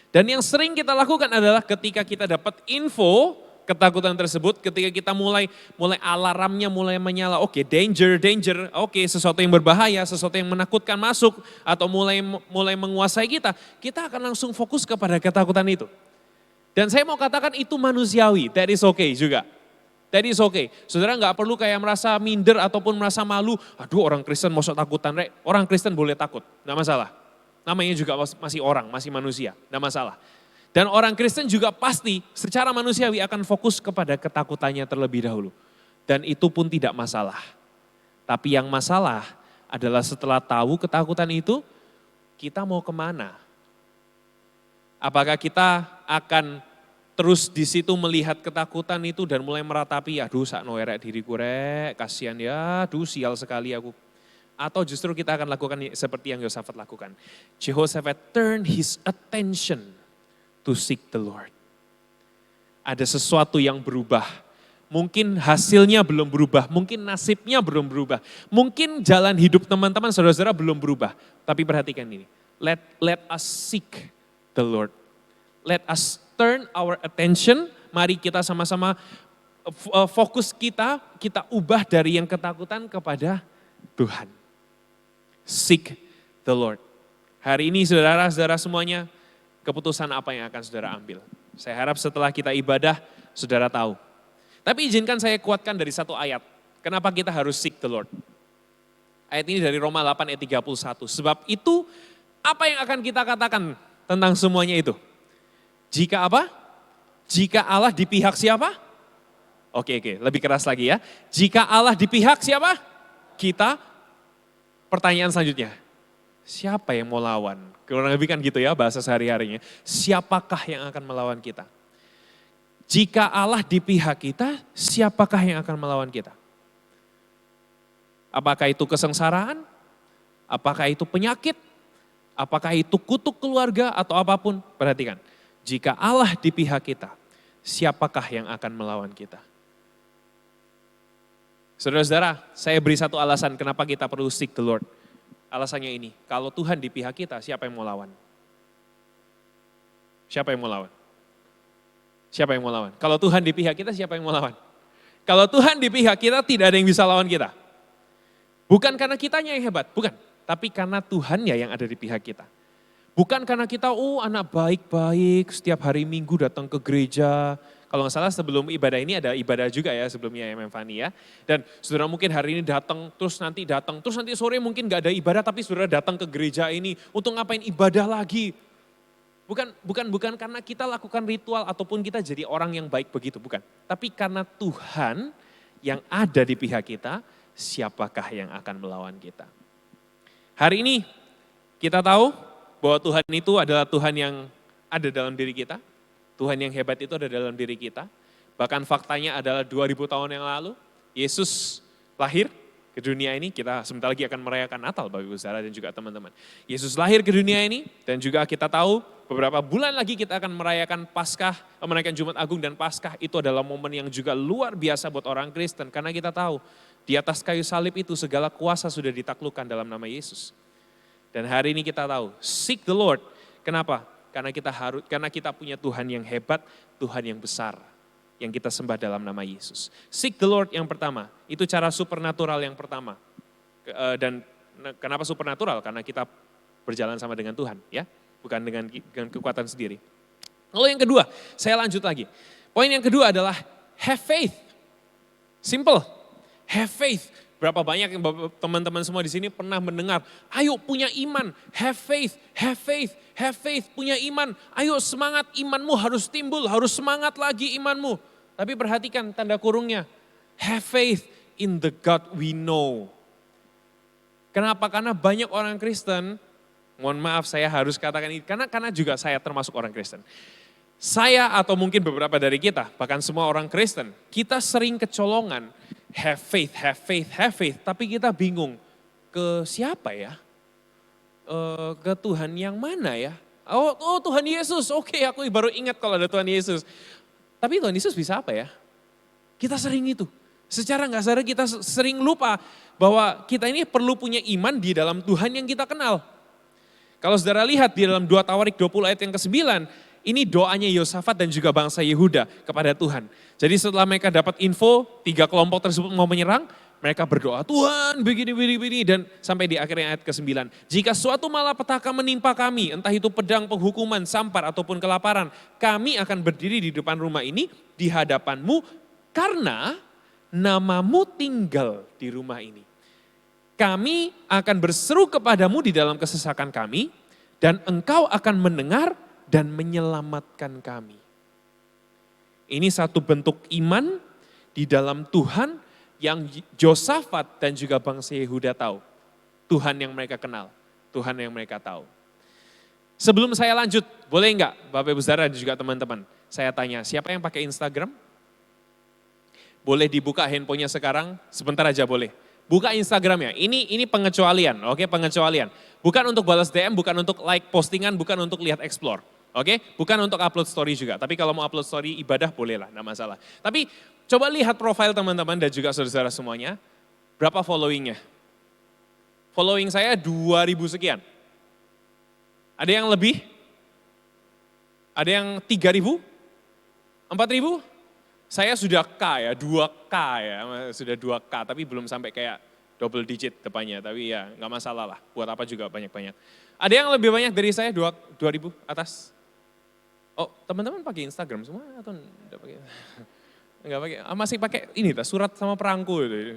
Dan yang sering kita lakukan adalah ketika kita dapat info ketakutan tersebut, ketika kita mulai alarmnya mulai menyala, oke, danger, oke, sesuatu yang berbahaya, sesuatu yang menakutkan masuk atau mulai menguasai kita akan langsung fokus kepada ketakutan itu. Dan saya mau katakan itu manusiawi, that is okay juga. That is okay. Saudara nggak perlu kayak merasa minder ataupun merasa malu, aduh orang Kristen masuk takutan, orang Kristen boleh takut, nggak masalah. Namanya juga masih orang, masih manusia, nggak masalah. Dan orang Kristen juga pasti secara manusiawi akan fokus kepada ketakutannya terlebih dahulu. Dan itu pun tidak masalah. Tapi yang masalah adalah setelah tahu ketakutan itu, kita mau kemana? Apakah kita akan terus di situ melihat ketakutan itu dan mulai meratapi, aduh sakno erek diriku rek, kasihan ya, aduh sial sekali aku. Atau justru kita akan lakukan seperti yang Yosafat lakukan. Jehoshaphat turned his attention to seek the Lord. Ada sesuatu yang berubah. Mungkin hasilnya belum berubah, mungkin nasibnya belum berubah. Mungkin jalan hidup teman-teman saudara-saudara belum berubah. Tapi perhatikan ini, let us seek the Lord. Let us turn our attention, mari kita sama-sama fokus kita ubah dari yang ketakutan kepada Tuhan. Seek the Lord. Hari ini saudara-saudara semuanya, keputusan apa yang akan saudara ambil. Saya harap setelah kita ibadah, saudara tahu. Tapi izinkan saya kuatkan dari satu ayat. Kenapa kita harus seek the Lord? Ayat ini dari Roma 8 ayat 31. Sebab itu, apa yang akan kita katakan tentang semuanya itu? Jika apa? Jika Allah di pihak siapa? Oke, lebih keras lagi ya. Jika Allah di pihak siapa? Kita. Pertanyaan selanjutnya. Siapa yang mau lawan? Kurang lebih kan gitu ya bahasa sehari-harinya. Siapakah yang akan melawan kita? Jika Allah di pihak kita, siapakah yang akan melawan kita? Apakah itu kesengsaraan? Apakah itu penyakit? Apakah itu kutuk keluarga atau apapun? Perhatikan, jika Allah di pihak kita, siapakah yang akan melawan kita? Saudara-saudara, saya beri satu alasan kenapa kita perlu seek the Lord. Alasannya ini, kalau Tuhan di pihak kita, siapa yang mau lawan? Siapa yang mau lawan? Siapa yang mau lawan? Kalau Tuhan di pihak kita, siapa yang mau lawan? Kalau Tuhan di pihak kita, tidak ada yang bisa lawan kita. Bukan karena kitanya yang hebat, bukan. Tapi karena Tuhannya yang ada di pihak kita. Bukan karena kita, anak baik-baik, setiap hari Minggu datang ke gereja. Kalau nggak salah sebelum ibadah ini ada ibadah juga ya sebelumnya ya Fani ya. Dan saudara mungkin hari ini datang, terus nanti sore mungkin nggak ada ibadah tapi saudara datang ke gereja ini untuk ngapain ibadah lagi. Bukan karena kita lakukan ritual ataupun kita jadi orang yang baik begitu, bukan. Tapi karena Tuhan yang ada di pihak kita, siapakah yang akan melawan kita. Hari ini kita tahu bahwa Tuhan itu adalah Tuhan yang ada dalam diri kita. Tuhan yang hebat itu ada dalam diri kita. Bahkan faktanya adalah 2000 tahun yang lalu, Yesus lahir ke dunia ini. Kita sebentar lagi akan merayakan Natal Bapak Ibu Saudara dan juga teman-teman. Yesus lahir ke dunia ini dan juga kita tahu beberapa bulan lagi kita akan merayakan Paskah, merayakan Jumat Agung dan Paskah. Itu adalah momen yang juga luar biasa buat orang Kristen. Karena kita tahu di atas kayu salib itu segala kuasa sudah ditaklukkan dalam nama Yesus. Dan hari ini kita tahu, seek the Lord. Kenapa? Karena kita punya Tuhan yang hebat, Tuhan yang besar. yang kita sembah dalam nama Yesus. Seek the Lord yang pertama, itu cara supernatural yang pertama. Dan kenapa supernatural? Karena kita berjalan sama dengan Tuhan, ya, bukan dengan kekuatan sendiri. Lalu yang kedua, saya lanjut lagi. Poin yang kedua adalah have faith. Simple, have faith. Berapa banyak yang teman-teman semua di sini pernah mendengar, ayo punya iman, have faith, have faith, have faith, punya iman. Ayo semangat, imanmu harus timbul, harus semangat lagi imanmu. Tapi perhatikan tanda kurungnya, have faith in the God we know. Kenapa? Karena banyak orang Kristen, mohon maaf saya harus katakan ini, karena juga saya termasuk orang Kristen. Saya atau mungkin beberapa dari kita, bahkan semua orang Kristen, kita sering kecolongan, have faith, have faith, have faith, tapi kita bingung ke siapa ya? Ke Tuhan yang mana ya? Oh Tuhan Yesus, oke aku baru ingat kalau ada Tuhan Yesus. Tapi Tuhan Yesus bisa apa ya? Kita sering itu. Secara nggak sadar kita sering lupa bahwa kita ini perlu punya iman di dalam Tuhan yang kita kenal. Kalau saudara lihat di dalam 2 Tawarik 20 ayat yang ke-9, ini doanya Yosafat dan juga bangsa Yehuda kepada Tuhan. Jadi setelah mereka dapat info, 3 kelompok tersebut mau menyerang, mereka berdoa, Tuhan begini, dan sampai di akhirnya ayat ke-9. Jika suatu malapetaka menimpa kami, entah itu pedang, penghukuman, sampar, ataupun kelaparan, kami akan berdiri di depan rumah ini, di hadapanmu, karena namamu tinggal di rumah ini. Kami akan berseru kepadamu di dalam kesesakan kami, dan engkau akan mendengar dan menyelamatkan kami. Ini satu bentuk iman di dalam Tuhan yang Yosafat dan juga bangsa Yehuda tahu. Tuhan yang mereka kenal, Tuhan yang mereka tahu. Sebelum saya lanjut, boleh enggak Bapak Ibu Saudara dan juga teman-teman, saya tanya, siapa yang pakai Instagram? Boleh dibuka handphonenya sekarang, sebentar aja boleh. Buka Instagramnya, ini pengecualian, oke, pengecualian. Bukan untuk balas DM, bukan untuk like postingan, bukan untuk lihat explore. Oke, bukan untuk upload story juga. Tapi kalau mau upload story ibadah bolehlah, enggak masalah. Tapi coba lihat profil teman-teman dan juga saudara-saudara semuanya. Berapa followingnya? Following saya 2.000 sekian. Ada yang lebih? Ada yang 3.000? 4.000? Saya sudah K ya, 2K ya, sudah 2K. Tapi belum sampai kayak double digit depannya. Tapi ya enggak masalah lah, buat apa juga banyak-banyak. Ada yang lebih banyak dari saya, 2.000 atas? Oh, teman-teman pakai Instagram semua atau enggak pakai? Enggak pakai. Masih pakai ini surat sama perangko itu.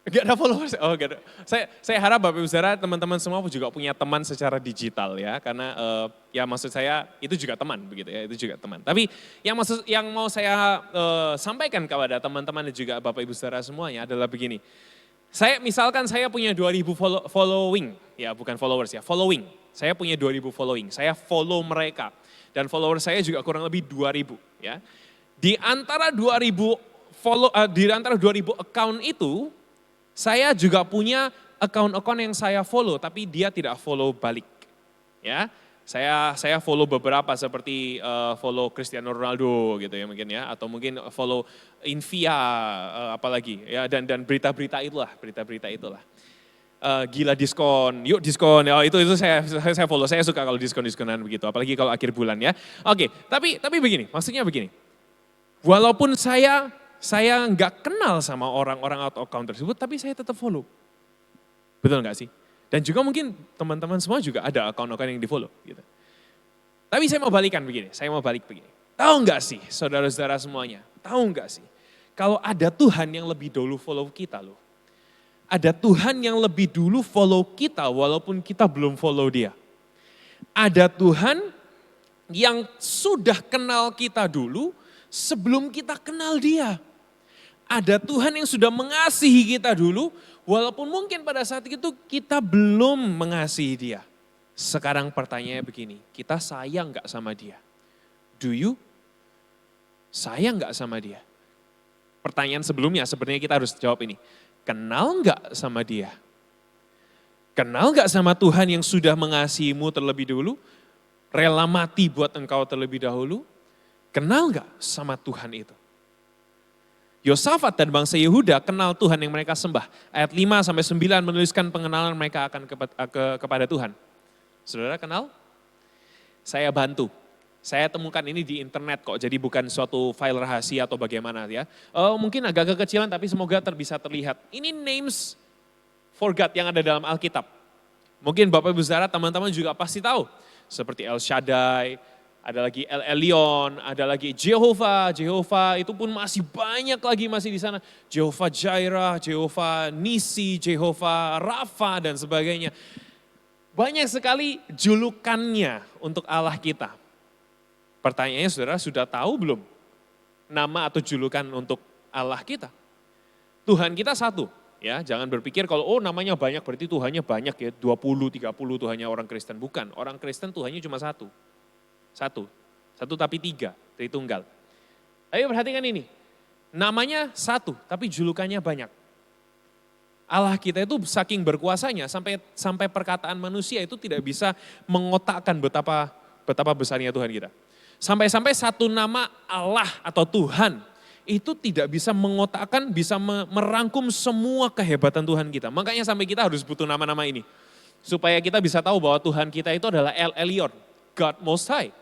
Enggak ada followers. Oh, enggak ada. Saya harap Bapak Ibu Saudara, teman-teman semua juga punya teman secara digital ya, karena ya maksud saya itu juga teman begitu ya, itu juga teman. Tapi yang mau saya sampaikan kepada teman-teman dan juga Bapak Ibu Saudara semuanya adalah begini. Misalkan saya punya 2.000 following, ya bukan followers ya, following. Saya punya 2.000 following, saya follow mereka. Dan follower saya juga kurang lebih 2.000 ya. Di antara 2.000 account itu, saya juga punya account-account yang saya follow, tapi dia tidak follow balik. Ya, saya follow beberapa seperti follow Cristiano Ronaldo gitu ya mungkin ya, atau mungkin follow Invia apalagi ya, dan berita-berita itulah. Gila diskon, yuk diskon, ya itu saya follow, saya suka kalau diskon-diskonan begitu, apalagi kalau akhir bulan ya. Oke, tapi begini, maksudnya begini, walaupun saya nggak kenal sama orang-orang atau account tersebut, tapi saya tetap follow. Betul nggak sih? Dan juga mungkin teman-teman semua juga ada account-account yang di follow. Gitu. Tapi saya mau balik begini. Tahu nggak sih saudara-saudara semuanya, tahu nggak sih? Kalau ada Tuhan yang lebih dulu follow kita loh. Ada Tuhan yang lebih dulu follow kita walaupun kita belum follow dia. Ada Tuhan yang sudah kenal kita dulu sebelum kita kenal dia. Ada Tuhan yang sudah mengasihi kita dulu, walaupun mungkin pada saat itu kita belum mengasihi dia. Sekarang pertanyaannya begini, kita sayang gak sama dia? Do you? Sayang gak sama dia? Pertanyaan sebelumnya sebenarnya kita harus jawab ini. Kenal gak sama dia? Kenal gak sama Tuhan yang sudah mengasihimu terlebih dulu? Rela mati buat engkau terlebih dahulu? Kenal gak sama Tuhan itu? Yosafat dan bangsa Yehuda kenal Tuhan yang mereka sembah. Ayat 5-9 menuliskan pengenalan mereka akan kepada Tuhan. Saudara kenal? Saya bantu. Saya temukan ini di internet kok, jadi bukan suatu file rahasia atau bagaimana ya. Mungkin agak kekecilan tapi semoga bisa terlihat. Ini names for God yang ada dalam Alkitab. Mungkin Bapak Ibu Saudara teman-teman juga pasti tahu. Seperti El Shaddai, ada lagi El Elyon, ada lagi Jehovah itu pun masih banyak lagi masih di sana. Jehovah Jireh, Jehovah Nisi, Jehovah Rafa dan sebagainya. Banyak sekali julukannya untuk Allah kita. Pertanyaannya saudara sudah tahu belum nama atau julukan untuk Allah kita? Tuhan kita satu. Ya, jangan berpikir kalau namanya banyak berarti Tuhannya banyak ya, 20, 30 Tuhannya orang Kristen. Bukan, orang Kristen Tuhannya cuma satu. Satu tapi tiga, Tritunggal. Ayo perhatikan ini, namanya satu tapi julukannya banyak. Allah kita itu saking berkuasanya sampai perkataan manusia itu tidak bisa mengotakkan betapa besarnya Tuhan kita. Sampai-sampai satu nama Allah atau Tuhan itu tidak bisa mengotakkan, bisa merangkum semua kehebatan Tuhan kita. Makanya sampai kita harus butuh nama-nama ini. Supaya kita bisa tahu bahwa Tuhan kita itu adalah El Elyon, God Most High.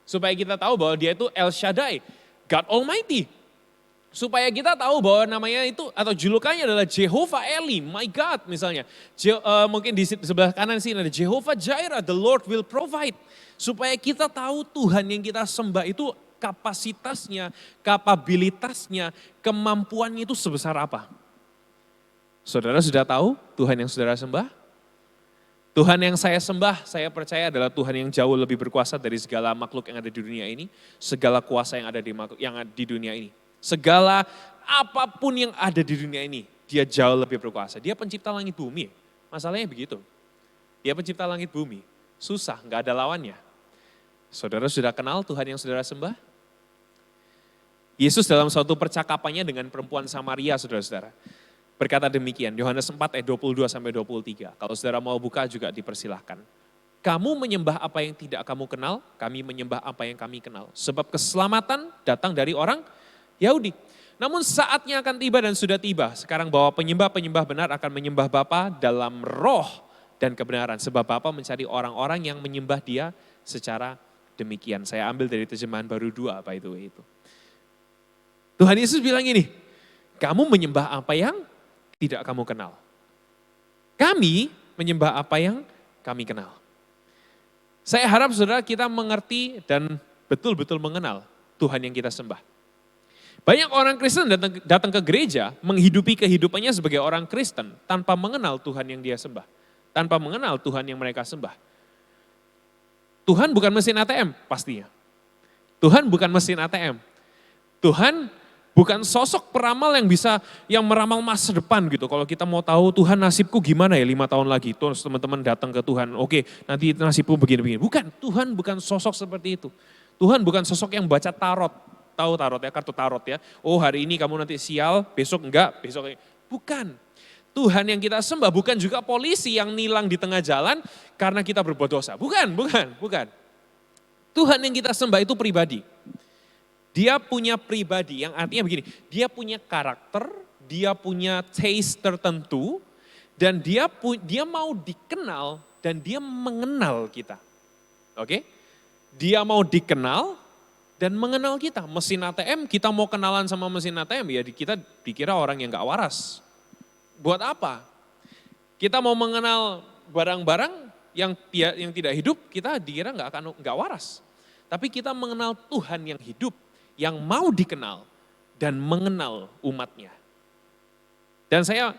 Supaya kita tahu bahwa dia itu El Shaddai, God Almighty. Supaya kita tahu bahwa namanya itu atau julukannya adalah Jehovah Eli, my God misalnya. Mungkin di sebelah kanan sini ada Jehovah Jireh, the Lord will provide. Supaya kita tahu Tuhan yang kita sembah itu kapasitasnya, kapabilitasnya, kemampuannya itu sebesar apa. Saudara sudah tahu Tuhan yang saudara sembah? Tuhan yang saya sembah, saya percaya adalah Tuhan yang jauh lebih berkuasa dari segala makhluk yang ada di dunia ini, segala kuasa yang ada di dunia ini. Segala apapun yang ada di dunia ini, dia jauh lebih berkuasa. Dia pencipta langit bumi, masalahnya begitu. Dia pencipta langit bumi, susah, nggak ada lawannya. Saudara sudah kenal Tuhan yang saudara sembah? Yesus dalam suatu percakapannya dengan perempuan Samaria, saudara-saudara, berkata demikian, Yohanes 4 ayat 22-23. Kalau saudara mau buka juga dipersilahkan. Kamu menyembah apa yang tidak kamu kenal, kami menyembah apa yang kami kenal. Sebab keselamatan datang dari orang Yahudi. Namun saatnya akan tiba dan sudah tiba. Sekarang bahwa penyembah-penyembah benar akan menyembah Bapa dalam roh dan kebenaran. Sebab Bapa mencari orang-orang yang menyembah dia secara demikian. Saya ambil dari terjemahan baru 2 by the way itu. Tuhan Yesus bilang ini, kamu menyembah apa yang tidak kamu kenal. Kami menyembah apa yang kami kenal. Saya harap saudara kita mengerti dan betul-betul mengenal Tuhan yang kita sembah. Banyak orang Kristen datang ke gereja menghidupi kehidupannya sebagai orang Kristen tanpa mengenal Tuhan yang dia sembah. Tanpa mengenal Tuhan yang mereka sembah. Tuhan bukan mesin ATM pastinya. Tuhan bukan mesin ATM. Tuhan bukan sosok peramal yang meramal masa depan gitu. Kalau kita mau tahu Tuhan nasibku gimana ya 5 tahun lagi. Terus teman-teman datang ke Tuhan, oke nanti nasibku begini-begini. Bukan, Tuhan bukan sosok seperti itu. Tuhan bukan sosok yang baca tarot. Tahu tarot ya, kartu tarot ya. Oh hari ini kamu nanti sial, besok enggak, besok bukan. Tuhan yang kita sembah bukan juga polisi yang nilang di tengah jalan karena kita berbuat dosa. Bukan. Tuhan yang kita sembah itu pribadi. Dia punya pribadi yang artinya begini, dia punya karakter, dia punya taste tertentu, dan dia mau dikenal dan dia mengenal kita. Oke? Dia mau dikenal dan mengenal kita. Mesin ATM, kita mau kenalan sama mesin ATM, ya kita dikira orang yang gak waras. Buat apa? Kita mau mengenal barang-barang yang tidak hidup, kita dikira gak waras. Tapi kita mengenal Tuhan yang hidup, yang mau dikenal dan mengenal umatnya. Dan saya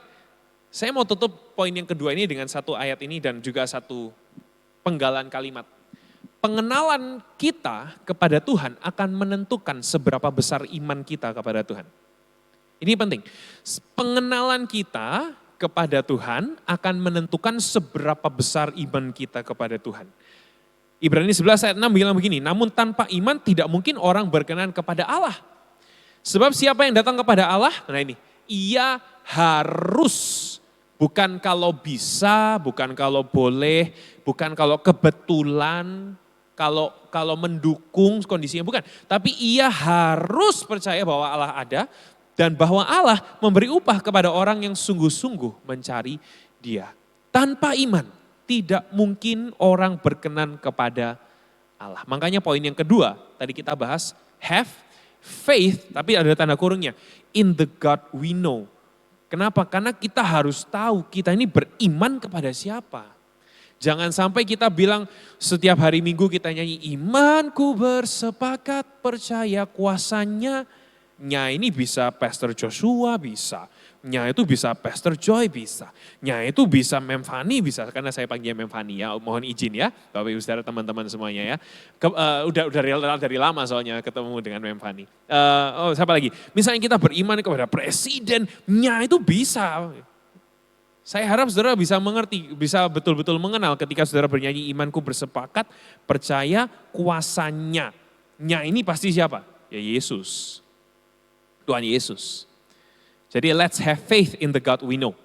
mau tutup poin yang kedua ini dengan satu ayat ini dan juga satu penggalan kalimat. Pengenalan kita kepada Tuhan akan menentukan seberapa besar iman kita kepada Tuhan. Ini penting. Pengenalan kita kepada Tuhan akan menentukan seberapa besar iman kita kepada Tuhan. Ibrani 11 ayat 6 bilang begini, namun tanpa iman tidak mungkin orang berkenan kepada Allah. Sebab siapa yang datang kepada Allah, nah ini, ia harus, bukan kalau bisa, bukan kalau boleh, bukan kalau kebetulan, kalau mendukung kondisinya, bukan. Tapi ia harus percaya bahwa Allah ada dan bahwa Allah memberi upah kepada orang yang sungguh-sungguh mencari Dia. Tanpa iman tidak mungkin orang berkenan kepada Allah. Makanya poin yang kedua, tadi kita bahas have faith, tapi ada tanda kurungnya. In the God we know. Kenapa? Karena kita harus tahu kita ini beriman kepada siapa. Jangan sampai kita bilang setiap hari Minggu kita nyanyi, imanku bersepakat percaya kuasanya. Nya ini bisa Pastor Joshua, bisa. Nya itu bisa Pastor Joy, bisa. Nya itu bisa Mem Fani, bisa. Karena saya panggil Mem Fani ya, mohon izin ya. Bapak Ibu Saudara teman-teman semuanya ya. Udah dari lama soalnya ketemu dengan Mem Fani. Siapa lagi? Misalnya kita beriman kepada presiden, nya itu bisa. Saya harap saudara bisa mengerti, bisa betul-betul mengenal ketika saudara bernyanyi imanku bersepakat, percaya kuasanya. Nya ini pasti siapa? Ya Yesus. Tuhan Yesus. Jadi let's have faith in the God we know.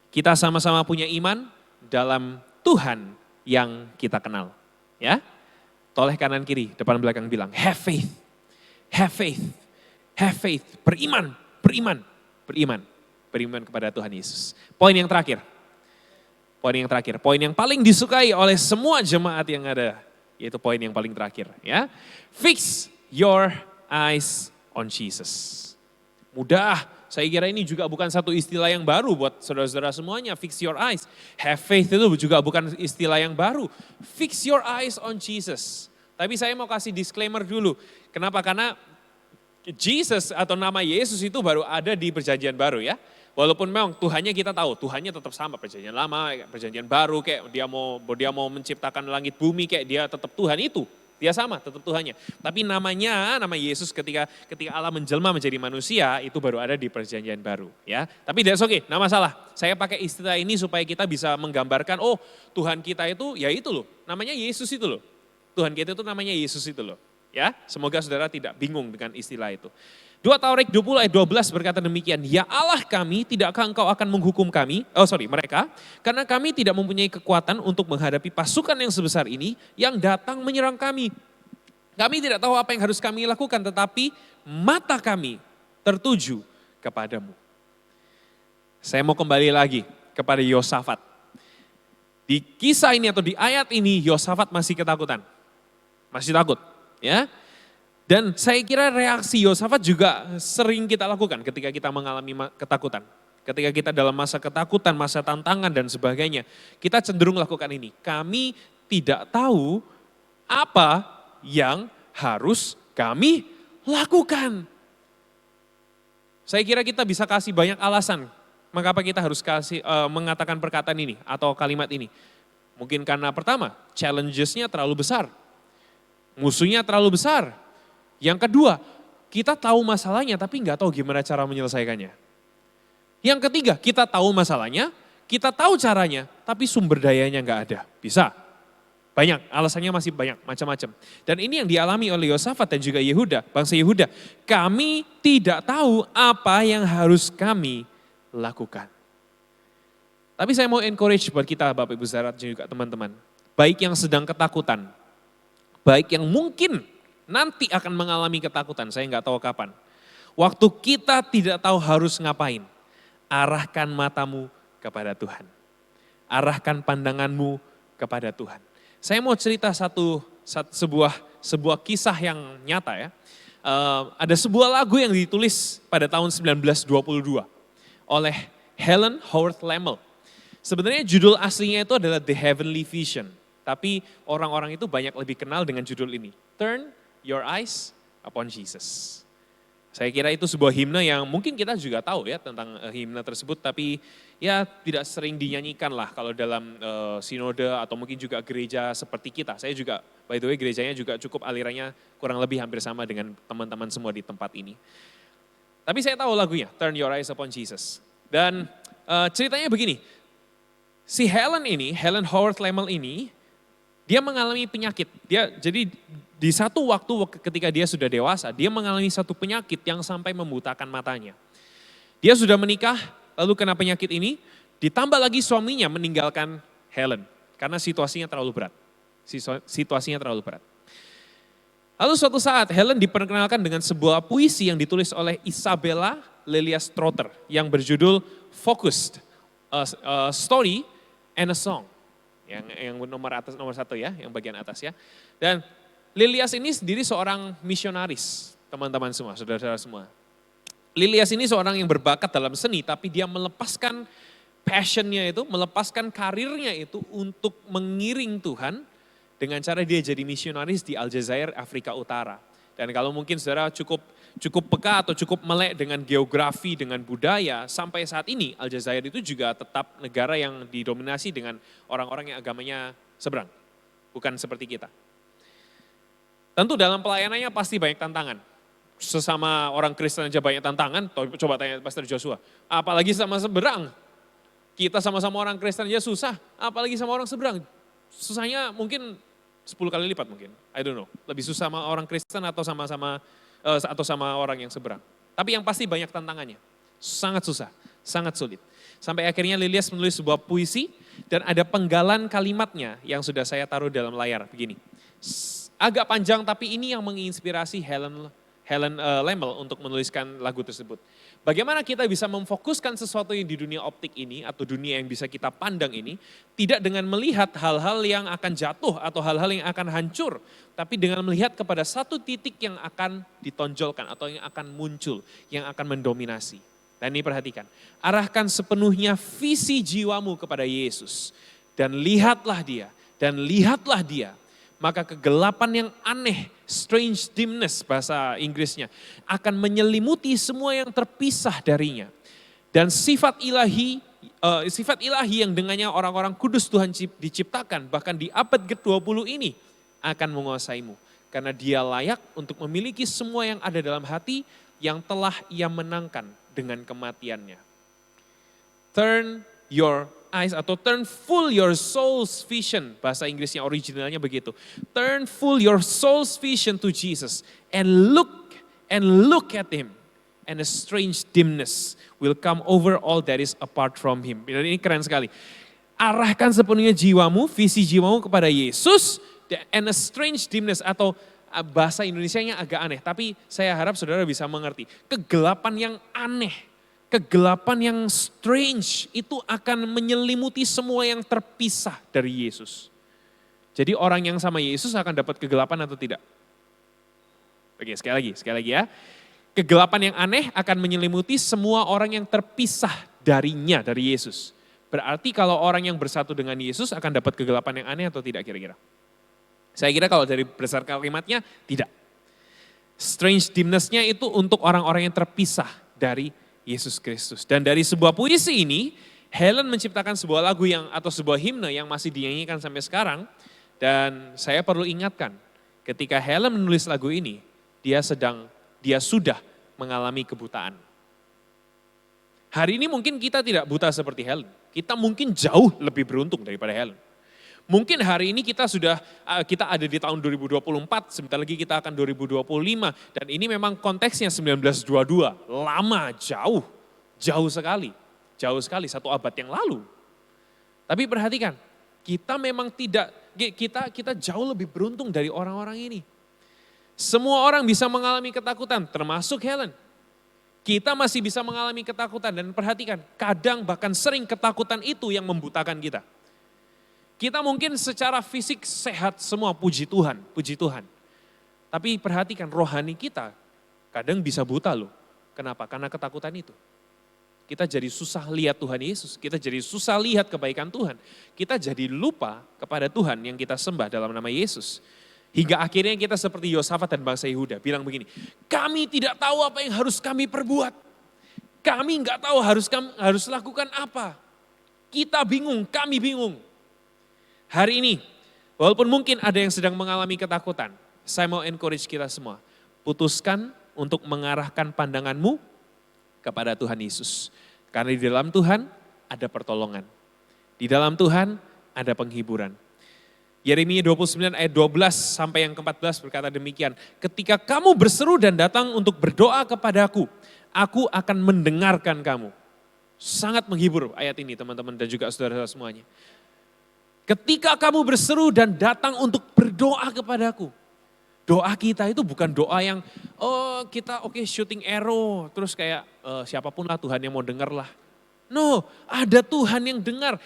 Kita sama-sama punya iman dalam Tuhan yang kita kenal. Ya, toleh kanan kiri, depan belakang bilang, have faith, have faith, have faith. Beriman, beriman, beriman. Beriman kepada Tuhan Yesus. Poin yang terakhir. Poin yang terakhir. Poin yang paling disukai oleh semua jemaat yang ada. Yaitu poin yang paling terakhir. Ya, fix your eyes on Jesus. Mudah, saya kira ini juga bukan satu istilah yang baru buat saudara-saudara semuanya. Fix your eyes. Have faith itu juga bukan istilah yang baru. Fix your eyes on Jesus. Tapi saya mau kasih disclaimer dulu. Kenapa? Karena Jesus atau nama Yesus itu baru ada di perjanjian baru ya. Walaupun memang Tuhannya kita tahu, Tuhannya tetap sama, perjanjian lama, perjanjian baru, kayak dia mau menciptakan langit bumi, kayak dia tetap Tuhan itu. Dia sama, tetap Tuhannya. Tapi namanya, nama Yesus ketika Allah menjelma menjadi manusia, itu baru ada di perjanjian baru. Ya, tapi that's okay, nggak masalah. Saya pakai istilah ini supaya kita bisa menggambarkan, oh Tuhan kita itu, ya itu loh, namanya Yesus itu loh. Tuhan kita itu namanya Yesus itu loh. Ya, semoga saudara tidak bingung dengan istilah itu. 2 Tawarik 20 ayat 12 berkata demikian, ya Allah kami, tidakkah engkau akan menghukum kami, mereka, karena kami tidak mempunyai kekuatan untuk menghadapi pasukan yang sebesar ini yang datang menyerang kami. Kami tidak tahu apa yang harus kami lakukan, tetapi mata kami tertuju kepadamu. Saya mau kembali lagi kepada Yosafat. Di kisah ini atau di ayat ini Yosafat masih ketakutan, masih takut. Ya, dan saya kira reaksi Yosafat juga sering kita lakukan ketika kita mengalami ketakutan. Ketika kita dalam masa ketakutan, masa tantangan dan sebagainya. Kita cenderung lakukan ini. Kami tidak tahu apa yang harus kami lakukan. Saya kira kita bisa kasih banyak alasan mengapa kita harus mengatakan perkataan ini atau kalimat ini. Mungkin karena pertama, challenges-nya terlalu besar. Musuhnya terlalu besar. Yang kedua, kita tahu masalahnya tapi nggak tahu gimana cara menyelesaikannya. Yang ketiga, kita tahu masalahnya, kita tahu caranya, tapi sumber dayanya nggak ada. Bisa. Banyak, alasannya masih banyak, macam-macam. Dan ini yang dialami oleh Yosafat dan juga Yehuda, bangsa Yehuda. Kami tidak tahu apa yang harus kami lakukan. Tapi saya mau encourage buat kita Bapak Ibu Saudara dan juga teman-teman. Baik yang sedang ketakutan, baik yang mungkin nanti akan mengalami ketakutan, saya nggak tahu kapan. Waktu kita tidak tahu harus ngapain, arahkan matamu kepada Tuhan. Arahkan pandanganmu kepada Tuhan. Saya mau cerita sebuah kisah yang nyata ya. Ada sebuah lagu yang ditulis pada tahun 1922 oleh Helen Howard Lemmel. Sebenarnya judul aslinya itu adalah The Heavenly Vision. Tapi orang-orang itu banyak lebih kenal dengan judul ini. Turn your eyes upon Jesus. Saya kira itu sebuah himne yang mungkin kita juga tahu ya tentang himne tersebut. Tapi ya tidak sering dinyanyikan lah kalau dalam sinode atau mungkin juga gereja seperti kita. Saya juga, by the way gerejanya juga cukup alirannya kurang lebih hampir sama dengan teman-teman semua di tempat ini. Tapi saya tahu lagunya, Turn Your Eyes Upon Jesus. Dan ceritanya begini, si Helen Howard Lemmel ini, dia mengalami penyakit. Jadi di satu waktu ketika dia sudah dewasa, dia mengalami satu penyakit yang sampai membutakan matanya. Dia sudah menikah, lalu kena penyakit ini, ditambah lagi suaminya meninggalkan Helen. Karena situasinya terlalu berat. Lalu suatu saat Helen diperkenalkan dengan sebuah puisi yang ditulis oleh Isabella Lelia Strotter yang berjudul Focused, a Story and a Song. Yang nomor satu ya, yang bagian atas ya. Dan Lilias ini sendiri seorang misionaris, teman-teman semua, saudara-saudara semua. Lilias ini seorang yang berbakat dalam seni, tapi dia melepaskan passionnya itu, melepaskan karirnya itu untuk mengiring Tuhan dengan cara dia jadi misionaris di Aljazair, Afrika Utara. Dan kalau mungkin saudara cukup peka atau cukup melek dengan geografi, dengan budaya, sampai saat ini Aljazair itu juga tetap negara yang didominasi dengan orang-orang yang agamanya seberang, bukan seperti kita. Tentu dalam pelayanannya pasti banyak tantangan. Sesama orang Kristen aja banyak tantangan, coba tanya Pastor Joshua. Apalagi sama seberang. Kita sama-sama orang Kristen aja susah, apalagi sama orang seberang. Susahnya mungkin 10 kali lipat mungkin, I don't know. Lebih susah sama orang Kristen atau sama orang yang seberang. Tapi yang pasti banyak tantangannya. Sangat susah, sangat sulit. Sampai akhirnya Lilias menulis sebuah puisi dan ada penggalan kalimatnya yang sudah saya taruh dalam layar begini. Agak panjang tapi ini yang menginspirasi Helen Lemmel untuk menuliskan lagu tersebut. Bagaimana kita bisa memfokuskan sesuatu yang di dunia optik ini atau dunia yang bisa kita pandang ini tidak dengan melihat hal-hal yang akan jatuh atau hal-hal yang akan hancur, tapi dengan melihat kepada satu titik yang akan ditonjolkan atau yang akan muncul, yang akan mendominasi. Dan ini perhatikan, arahkan sepenuhnya visi jiwamu kepada Yesus dan lihatlah dia. Maka kegelapan yang aneh, strange dimness bahasa Inggrisnya, akan menyelimuti semua yang terpisah darinya. Dan sifat ilahi yang dengannya orang-orang kudus Tuhan diciptakan, bahkan di abad ke-20 ini akan menguasaimu. Karena dia layak untuk memiliki semua yang ada dalam hati yang telah ia menangkan dengan kematiannya. Turn your eyes atau turn full your soul's vision, bahasa Inggrisnya originalnya begitu. Turn full your soul's vision to Jesus and look at him, and a strange dimness will come over all that is apart from him. Ini keren sekali. Arahkan sepenuhnya jiwamu, visi jiwamu kepada Yesus, and a strange dimness atau bahasa Indonesianya agak aneh, tapi saya harap saudara bisa mengerti. Kegelapan yang aneh, kegelapan yang strange itu akan menyelimuti semua yang terpisah dari Yesus. Jadi orang yang sama Yesus akan dapat kegelapan atau tidak? Oke, sekali lagi ya. Kegelapan yang aneh akan menyelimuti semua orang yang terpisah darinya, dari Yesus. Berarti kalau orang yang bersatu dengan Yesus akan dapat kegelapan yang aneh atau tidak kira-kira? Saya kira kalau dari berdasarkan kalimatnya, tidak. Strange dimness-nya itu untuk orang-orang yang terpisah dari Yesus Kristus. Dan dari sebuah puisi ini, Helen menciptakan sebuah lagu atau sebuah himne yang masih dinyanyikan sampai sekarang. Dan saya perlu ingatkan, ketika Helen menulis lagu ini, dia sudah mengalami kebutaan. Hari ini mungkin kita tidak buta seperti Helen. Kita mungkin jauh lebih beruntung daripada Helen. Mungkin hari ini kita ada di tahun 2024, sebentar lagi kita akan 2025. Dan ini memang konteksnya 1922, lama, jauh sekali, satu abad yang lalu. Tapi perhatikan, kita memang kita jauh lebih beruntung dari orang-orang ini. Semua orang bisa mengalami ketakutan, termasuk Helen. Kita masih bisa mengalami ketakutan dan perhatikan, kadang bahkan sering ketakutan itu yang membutakan kita. Kita mungkin secara fisik sehat semua, puji Tuhan. Tapi perhatikan rohani kita kadang bisa buta loh. Kenapa? Karena ketakutan itu. Kita jadi susah lihat Tuhan Yesus, kita jadi susah lihat kebaikan Tuhan. Kita jadi lupa kepada Tuhan yang kita sembah dalam nama Yesus. Hingga akhirnya kita seperti Yosafat dan bangsa Yehuda bilang begini, kami tidak tahu apa yang harus kami perbuat. Kami nggak tahu harus lakukan apa. Kita bingung, kami bingung. Hari ini, walaupun mungkin ada yang sedang mengalami ketakutan, saya mau encourage kita semua. Putuskan untuk mengarahkan pandanganmu kepada Tuhan Yesus. Karena di dalam Tuhan ada pertolongan. Di dalam Tuhan ada penghiburan. Yeremia 29 ayat 12 sampai yang ke-14 berkata demikian. Ketika kamu berseru dan datang untuk berdoa kepadaku, aku akan mendengarkan kamu. Sangat menghibur ayat ini teman-teman dan juga saudara-saudara semuanya. Ketika kamu berseru dan datang untuk berdoa kepadaku. Doa kita itu bukan doa yang kita shooting arrow terus kayak siapapun lah Tuhan yang mau dengar lah. No, ada Tuhan yang dengar.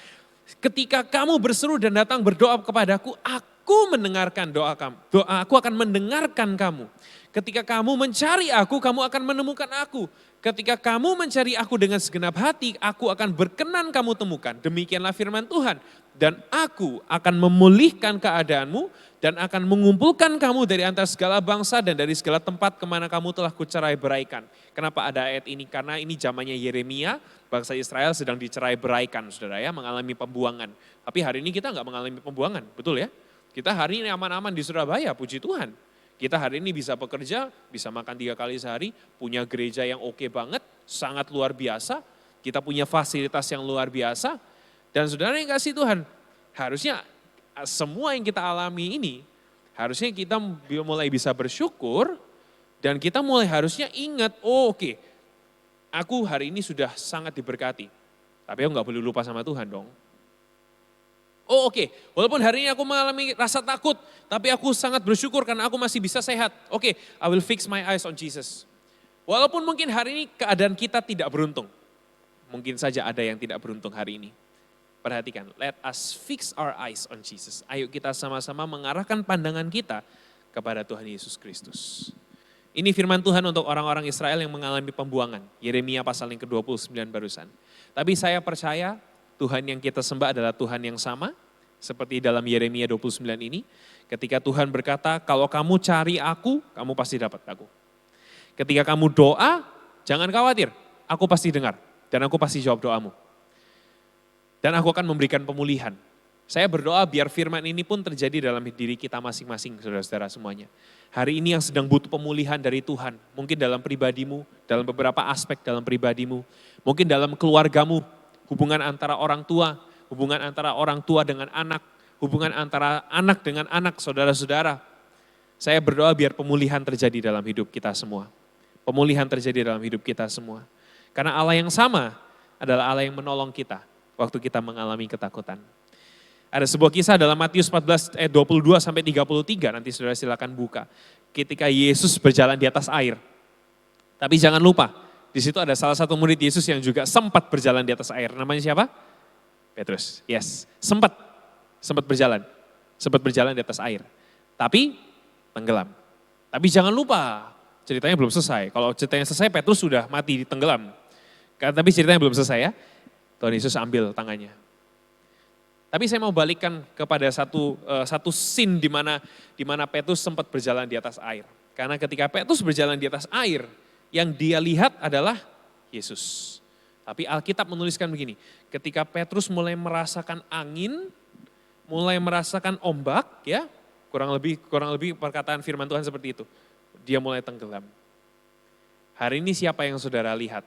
Ketika kamu berseru dan datang berdoa kepadaku, aku mendengarkan doa kamu. Aku akan mendengarkan kamu. Ketika kamu mencari aku, kamu akan menemukan aku. Ketika kamu mencari aku dengan segenap hati, aku akan berkenan kamu temukan. Demikianlah firman Tuhan. Dan aku akan memulihkan keadaanmu dan akan mengumpulkan kamu dari antara segala bangsa dan dari segala tempat kemana kamu telah kucerai beraikan. Kenapa ada ayat ini? Karena ini zamannya Yeremia, bangsa Israel sedang dicerai beraikan, saudara ya, mengalami pembuangan. Tapi hari ini kita nggak mengalami pembuangan, betul ya? Kita hari ini aman-aman di Surabaya, puji Tuhan. Kita hari ini bisa bekerja, bisa makan 3 kali sehari, punya gereja yang oke banget, sangat luar biasa. Kita punya fasilitas yang luar biasa. Dan saudara yang kasih Tuhan, harusnya semua yang kita alami ini, harusnya kita mulai bisa bersyukur, dan kita mulai harusnya ingat, oh oke, aku hari ini sudah sangat diberkati. Tapi aku nggak boleh lupa sama Tuhan dong. Oh oke, walaupun hari ini aku mengalami rasa takut, tapi aku sangat bersyukur karena aku masih bisa sehat. Oke, I will fix my eyes on Jesus. Walaupun mungkin hari ini keadaan kita tidak beruntung. Mungkin saja ada yang tidak beruntung hari ini. Perhatikan, let us fix our eyes on Jesus. Ayo kita sama-sama mengarahkan pandangan kita kepada Tuhan Yesus Kristus. Ini firman Tuhan untuk orang-orang Israel yang mengalami pembuangan. Yeremia pasal yang ke-29 barusan. Tapi saya percaya Tuhan yang kita sembah adalah Tuhan yang sama, seperti dalam Yeremia 29 ini. Ketika Tuhan berkata, kalau kamu cari aku, kamu pasti dapat aku. Ketika kamu doa, jangan khawatir, aku pasti dengar. Dan aku pasti jawab doamu. Dan aku akan memberikan pemulihan. Saya berdoa biar firman ini pun terjadi dalam diri kita masing-masing, saudara-saudara semuanya. Hari ini yang sedang butuh pemulihan dari Tuhan, mungkin dalam pribadimu, dalam beberapa aspek dalam pribadimu, mungkin dalam keluargamu, hubungan antara orang tua dengan anak, hubungan antara anak dengan anak, saudara-saudara. Saya berdoa biar pemulihan terjadi dalam hidup kita semua. Pemulihan terjadi dalam hidup kita semua. Karena Allah yang sama adalah Allah yang menolong kita waktu kita mengalami ketakutan. Ada sebuah kisah dalam Matius 14 ayat 22 sampai 33, nanti saudara silakan buka. Ketika Yesus berjalan di atas air. Tapi jangan lupa, di situ ada salah satu murid Yesus yang juga sempat berjalan di atas air. Namanya siapa? Petrus. Yes, sempat berjalan di atas air. Tapi tenggelam. Tapi jangan lupa, ceritanya belum selesai. Kalau ceritanya selesai, Petrus sudah mati tenggelam. Tapi ceritanya belum selesai ya. Tuhan Yesus ambil tangannya. Tapi saya mau balikkan kepada satu scene di mana Petrus sempat berjalan di atas air. Karena ketika Petrus berjalan di atas air, yang dia lihat adalah Yesus. Tapi Alkitab menuliskan begini, ketika Petrus mulai merasakan angin, mulai merasakan ombak, ya kurang lebih perkataan firman Tuhan seperti itu. Dia mulai tenggelam. Hari ini siapa yang saudara lihat?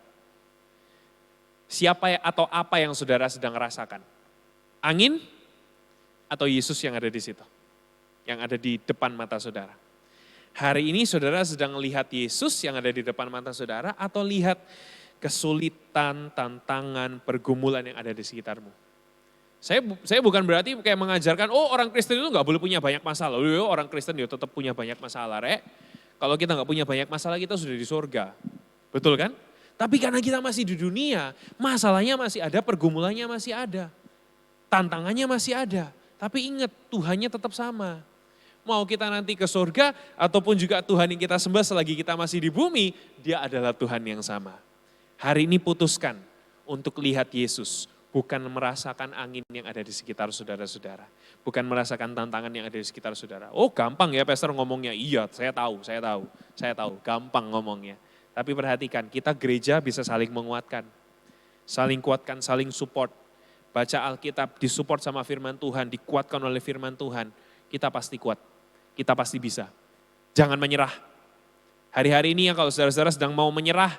Siapa atau apa yang saudara sedang rasakan? Angin atau Yesus yang ada di situ? Yang ada di depan mata saudara. Hari ini saudara sedang melihat Yesus yang ada di depan mata saudara atau lihat kesulitan, tantangan, pergumulan yang ada di sekitarmu. Saya bukan berarti kayak mengajarkan, oh orang Kristen itu gak boleh punya banyak masalah. Orang Kristen ya tetap punya banyak masalah, Rek. Kalau kita gak punya banyak masalah, kita sudah di surga. Betul kan? Tapi karena kita masih di dunia, masalahnya masih ada, pergumulannya masih ada. Tantangannya masih ada, tapi ingat Tuhannya tetap sama. Mau kita nanti ke surga ataupun juga Tuhan yang kita sembah selagi kita masih di bumi, dia adalah Tuhan yang sama. Hari ini putuskan untuk lihat Yesus, bukan merasakan angin yang ada di sekitar saudara-saudara. Bukan merasakan tantangan yang ada di sekitar saudara. Oh gampang ya pastor ngomongnya, iya saya tahu, gampang ngomongnya. Tapi perhatikan, kita gereja bisa saling menguatkan, saling kuatkan, saling support. Baca Alkitab, disupport sama firman Tuhan, dikuatkan oleh firman Tuhan. Kita pasti kuat, kita pasti bisa. Jangan menyerah. Hari-hari ini yang kalau saudara-saudara sedang mau menyerah,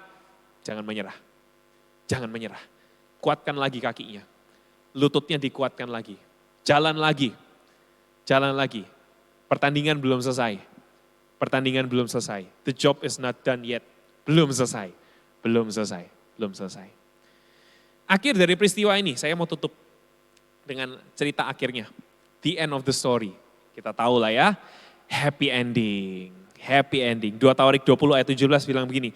jangan menyerah. Jangan menyerah. Kuatkan lagi kakinya. Lututnya dikuatkan lagi. Jalan lagi. Jalan lagi. Pertandingan belum selesai. Pertandingan belum selesai. The job is not done yet. Belum selesai. Belum selesai. Belum selesai. Akhir dari peristiwa ini, saya mau tutup dengan cerita akhirnya. The end of the story. Kita tahu lah ya, happy ending. Happy ending. 2 Tawarik 20 ayat 17 bilang begini.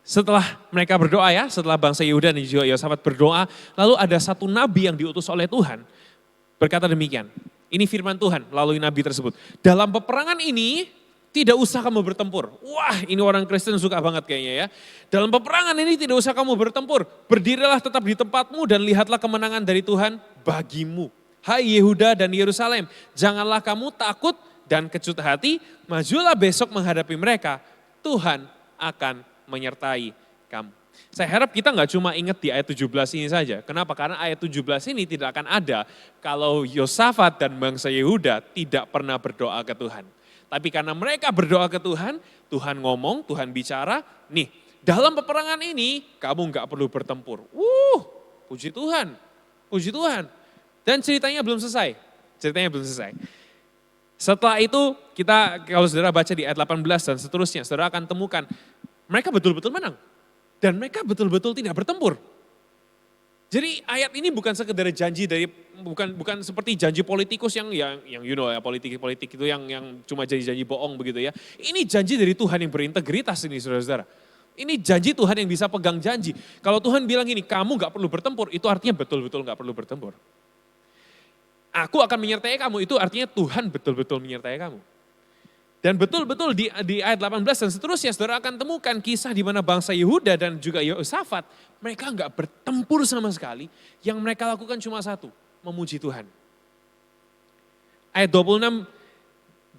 Setelah mereka berdoa ya, setelah bangsa Yehuda dan juga Yosafat berdoa, lalu ada satu nabi yang diutus oleh Tuhan, berkata demikian. Ini firman Tuhan melalui nabi tersebut. Dalam peperangan ini tidak usah kamu bertempur. Wah, ini orang Kristen suka banget kayaknya ya. Dalam peperangan ini tidak usah kamu bertempur. Berdirilah tetap di tempatmu dan lihatlah kemenangan dari Tuhan bagimu. Hai Yehuda dan Yerusalem, janganlah kamu takut dan kecut hati, majulah besok menghadapi mereka. Tuhan akan menyertai kamu. Saya harap kita nggak cuma ingat di ayat 17 ini saja. Kenapa? Karena ayat 17 ini tidak akan ada kalau Yosafat dan bangsa Yehuda tidak pernah berdoa ke Tuhan. Tapi karena mereka berdoa ke Tuhan, Tuhan ngomong, Tuhan bicara, nih dalam peperangan ini kamu nggak perlu bertempur. Puji Tuhan, puji Tuhan. Dan ceritanya belum selesai, Setelah itu kita kalau saudara baca di ayat 18 dan seterusnya, saudara akan temukan mereka betul-betul menang. Dan mereka betul-betul tidak bertempur. Jadi ayat ini bukan sekedar janji dari bukan seperti janji politikus yang you know ya, politik itu yang cuma janji-janji bohong begitu ya. Ini janji dari Tuhan yang berintegritas ini saudara-saudara. Ini janji Tuhan yang bisa pegang janji. Kalau Tuhan bilang ini, kamu gak perlu bertempur, itu artinya betul-betul gak perlu bertempur. Aku akan menyertai kamu, itu artinya Tuhan betul-betul menyertai kamu. Dan betul-betul di ayat 18 dan seterusnya, saudara akan temukan kisah di mana bangsa Yehuda dan juga Yosafat, mereka enggak bertempur sama sekali, yang mereka lakukan cuma satu, memuji Tuhan. Ayat 26,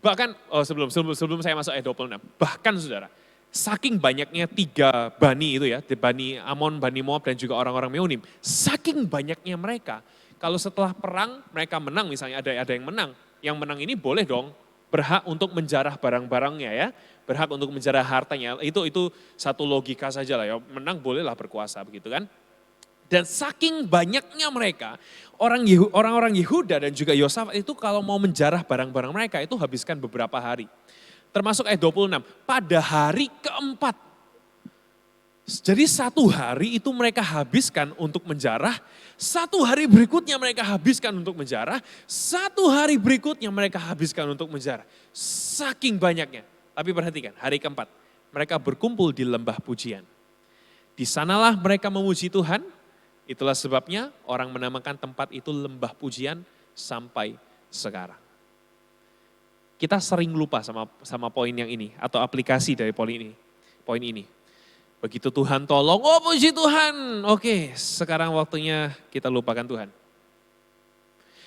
bahkan, sebelum saya masuk ayat 26, bahkan saudara, saking banyaknya 3 bani itu ya, Bani Amon, Bani Moab dan juga orang-orang Meunim, saking banyaknya mereka, kalau setelah perang mereka menang misalnya, ada yang menang ini boleh dong, berhak untuk menjarah barang-barangnya ya, berhak untuk menjarah hartanya, itu satu logika saja lah ya, menang bolehlah berkuasa begitu kan. Dan saking banyaknya mereka, orang-orang Yehuda dan juga Yosafat itu kalau mau menjarah barang-barang mereka itu habiskan beberapa hari. Termasuk ayat 26, pada hari keempat. Jadi 1 hari itu mereka habiskan untuk menjarah, 1 hari berikutnya mereka habiskan untuk menjarah, 1 hari berikutnya mereka habiskan untuk menjarah. Saking banyaknya. Tapi perhatikan, hari keempat, mereka berkumpul di lembah pujian. Di sanalah mereka memuji Tuhan, itulah sebabnya orang menamakan tempat itu lembah pujian sampai sekarang. Kita sering lupa sama poin yang ini, atau aplikasi dari poin ini. Begitu Tuhan tolong, oh puji Tuhan. Oke, sekarang waktunya kita lupakan Tuhan.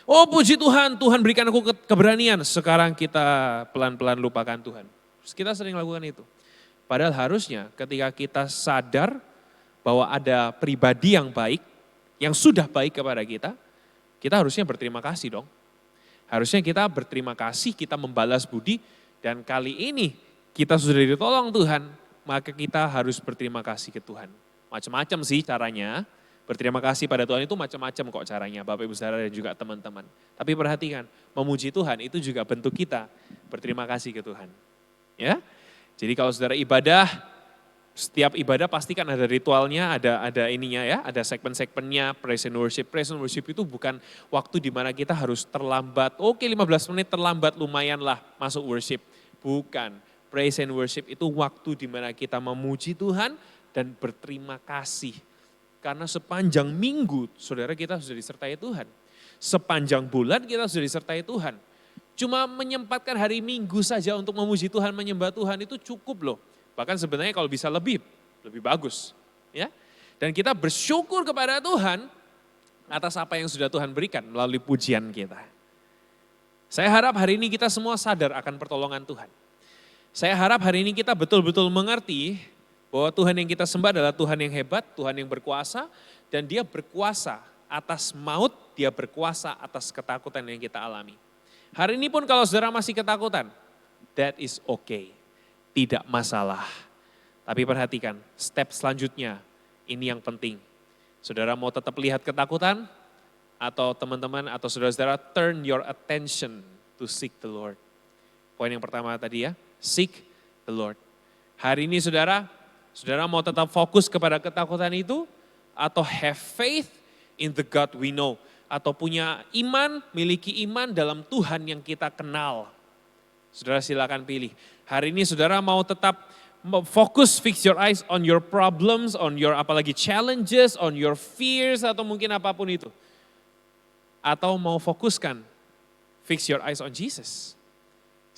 Oh puji Tuhan, Tuhan berikan aku keberanian. Sekarang kita pelan-pelan lupakan Tuhan. Kita sering lakukan itu. Padahal harusnya ketika kita sadar bahwa ada pribadi yang baik, yang sudah baik kepada kita harusnya berterima kasih dong. Harusnya kita berterima kasih, kita membalas budi, dan kali ini kita sudah ditolong Tuhan, maka kita harus berterima kasih ke Tuhan. Macam-macam sih caranya, berterima kasih pada Tuhan itu macam-macam kok caranya, Bapak Ibu Saudara dan juga teman-teman. Tapi perhatikan, memuji Tuhan itu juga bentuk kita berterima kasih ke Tuhan. Ya, jadi kalau saudara ibadah, setiap ibadah pasti kan ada ritualnya, ada ininya ya, ada segmen-segmennya, praise and worship. Praise and worship itu bukan waktu di mana kita harus terlambat, oke 15 menit terlambat lumayan lah masuk worship. Bukan. Praise and worship itu waktu di mana kita memuji Tuhan dan berterima kasih. Karena sepanjang minggu saudara kita sudah disertai Tuhan. Sepanjang bulan kita sudah disertai Tuhan. Cuma menyempatkan hari Minggu saja untuk memuji Tuhan, menyembah Tuhan itu cukup loh. Bahkan sebenarnya kalau bisa lebih bagus. Ya. Dan kita bersyukur kepada Tuhan atas apa yang sudah Tuhan berikan melalui pujian kita. Saya harap hari ini kita semua sadar akan pertolongan Tuhan. Saya harap hari ini kita betul-betul mengerti bahwa Tuhan yang kita sembah adalah Tuhan yang hebat, Tuhan yang berkuasa, dan Dia berkuasa atas maut, Dia berkuasa atas ketakutan yang kita alami. Hari ini pun kalau saudara masih ketakutan, that is okay, tidak masalah. Tapi perhatikan, step selanjutnya, ini yang penting. Saudara mau tetap lihat ketakutan, atau teman-teman atau saudara-saudara turn your attention to seek the Lord. Poin yang pertama tadi ya, seek the Lord. Hari ini saudara mau tetap fokus kepada ketakutan itu atau have faith in the God we know. Atau punya iman, miliki iman dalam Tuhan yang kita kenal. Saudara silakan pilih. Hari ini saudara mau tetap fokus, fix your eyes on your problems, on your apalagi challenges, on your fears atau mungkin apapun itu. Atau mau fokuskan Fix your eyes on Jesus.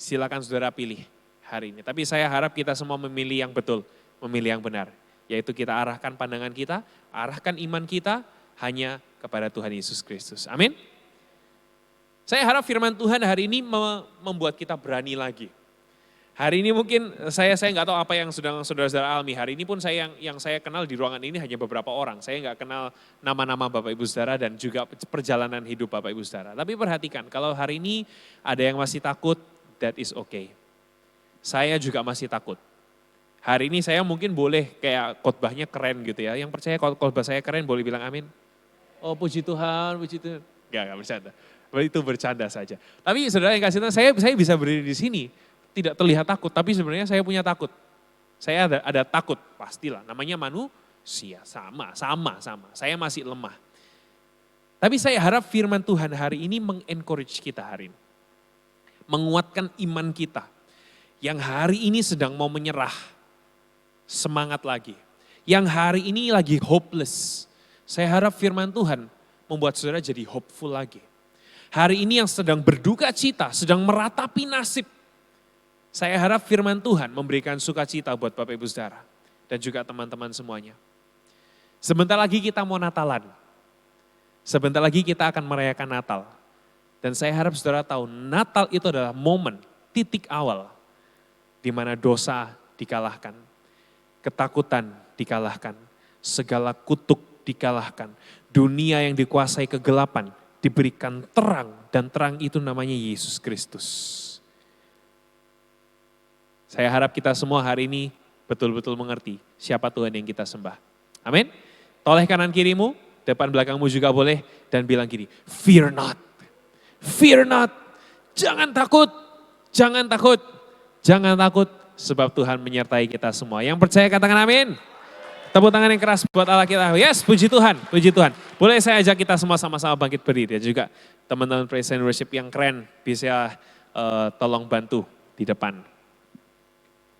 Silakan saudara pilih hari ini. Tapi saya harap kita semua memilih yang betul, memilih yang benar. Yaitu kita arahkan pandangan kita, arahkan iman kita hanya kepada Tuhan Yesus Kristus. Amin. Saya harap firman Tuhan hari ini membuat kita berani lagi. Hari ini mungkin saya nggak tahu apa yang sedang saudara-saudara alami. Hari ini pun yang saya kenal di ruangan ini hanya beberapa orang. Saya nggak kenal nama-nama Bapak Ibu Saudara dan juga perjalanan hidup Bapak Ibu Saudara. Tapi perhatikan, kalau hari ini ada yang masih takut, that is okay. Saya juga masih takut. Hari ini saya mungkin boleh kayak khotbahnya keren gitu ya. Yang percaya khotbah saya keren boleh bilang amin. Oh puji Tuhan, puji Tuhan. Enggak bercanda. Itu bercanda saja. Tapi saudara yang kasih tahu, saya bisa berdiri di sini. Tidak terlihat takut, tapi sebenarnya saya punya takut. Saya ada takut, pastilah. Namanya manusia, sama. Saya masih lemah. Tapi saya harap firman Tuhan hari ini mengencourage kita hari ini. Menguatkan iman kita. Yang hari ini sedang mau menyerah. Semangat lagi. Yang hari ini lagi hopeless. Saya harap firman Tuhan membuat saudara jadi hopeful lagi. Hari ini yang sedang berduka cita, sedang meratapi nasib. Saya harap firman Tuhan memberikan sukacita buat Bapak Ibu Saudara. Dan juga teman-teman semuanya. Sebentar lagi kita mau Natalan. Sebentar lagi kita akan merayakan Natal. Dan saya harap saudara tahu Natal itu adalah momen, titik awal. Di mana dosa dikalahkan. Ketakutan dikalahkan. Segala kutuk dikalahkan. Dunia yang dikuasai kegelapan diberikan terang. Dan terang itu namanya Yesus Kristus. Saya harap kita semua hari ini betul-betul mengerti siapa Tuhan yang kita sembah. Amin. Toleh kanan kirimu, depan belakangmu juga boleh. Dan bilang gini, fear not. Fear not. Jangan takut. Jangan takut. Jangan takut. Sebab Tuhan menyertai kita semua. Yang percaya katakan amin. Tepuk tangan yang keras buat Allah kita. Yes, puji Tuhan. Puji Tuhan. Boleh saya ajak kita semua sama-sama bangkit berdiri. Dan juga teman-teman praise and worship yang keren bisa tolong bantu di depan.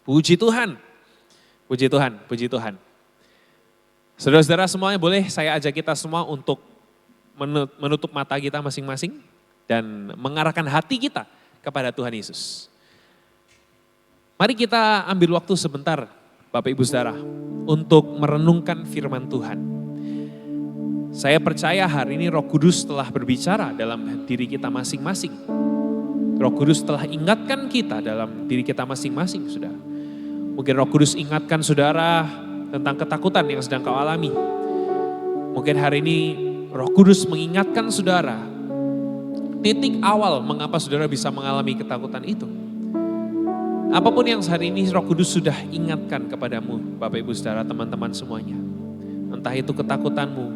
Puji Tuhan, puji Tuhan, puji Tuhan. Saudara-saudara semuanya boleh saya ajak kita semua untuk menutup mata kita masing-masing dan mengarahkan hati kita kepada Tuhan Yesus. Mari kita ambil waktu sebentar Bapak Ibu Saudara untuk merenungkan firman Tuhan. Saya percaya hari ini Roh Kudus telah berbicara dalam diri kita masing-masing. Roh Kudus telah ingatkan kita dalam diri kita masing-masing, saudara. Mungkin Roh Kudus ingatkan saudara tentang ketakutan yang sedang kau alami. Mungkin hari ini Roh Kudus mengingatkan saudara titik awal mengapa saudara bisa mengalami ketakutan itu. Apapun yang hari ini Roh Kudus sudah ingatkan kepadamu, Bapak Ibu Saudara, teman-teman semuanya. Entah itu ketakutanmu,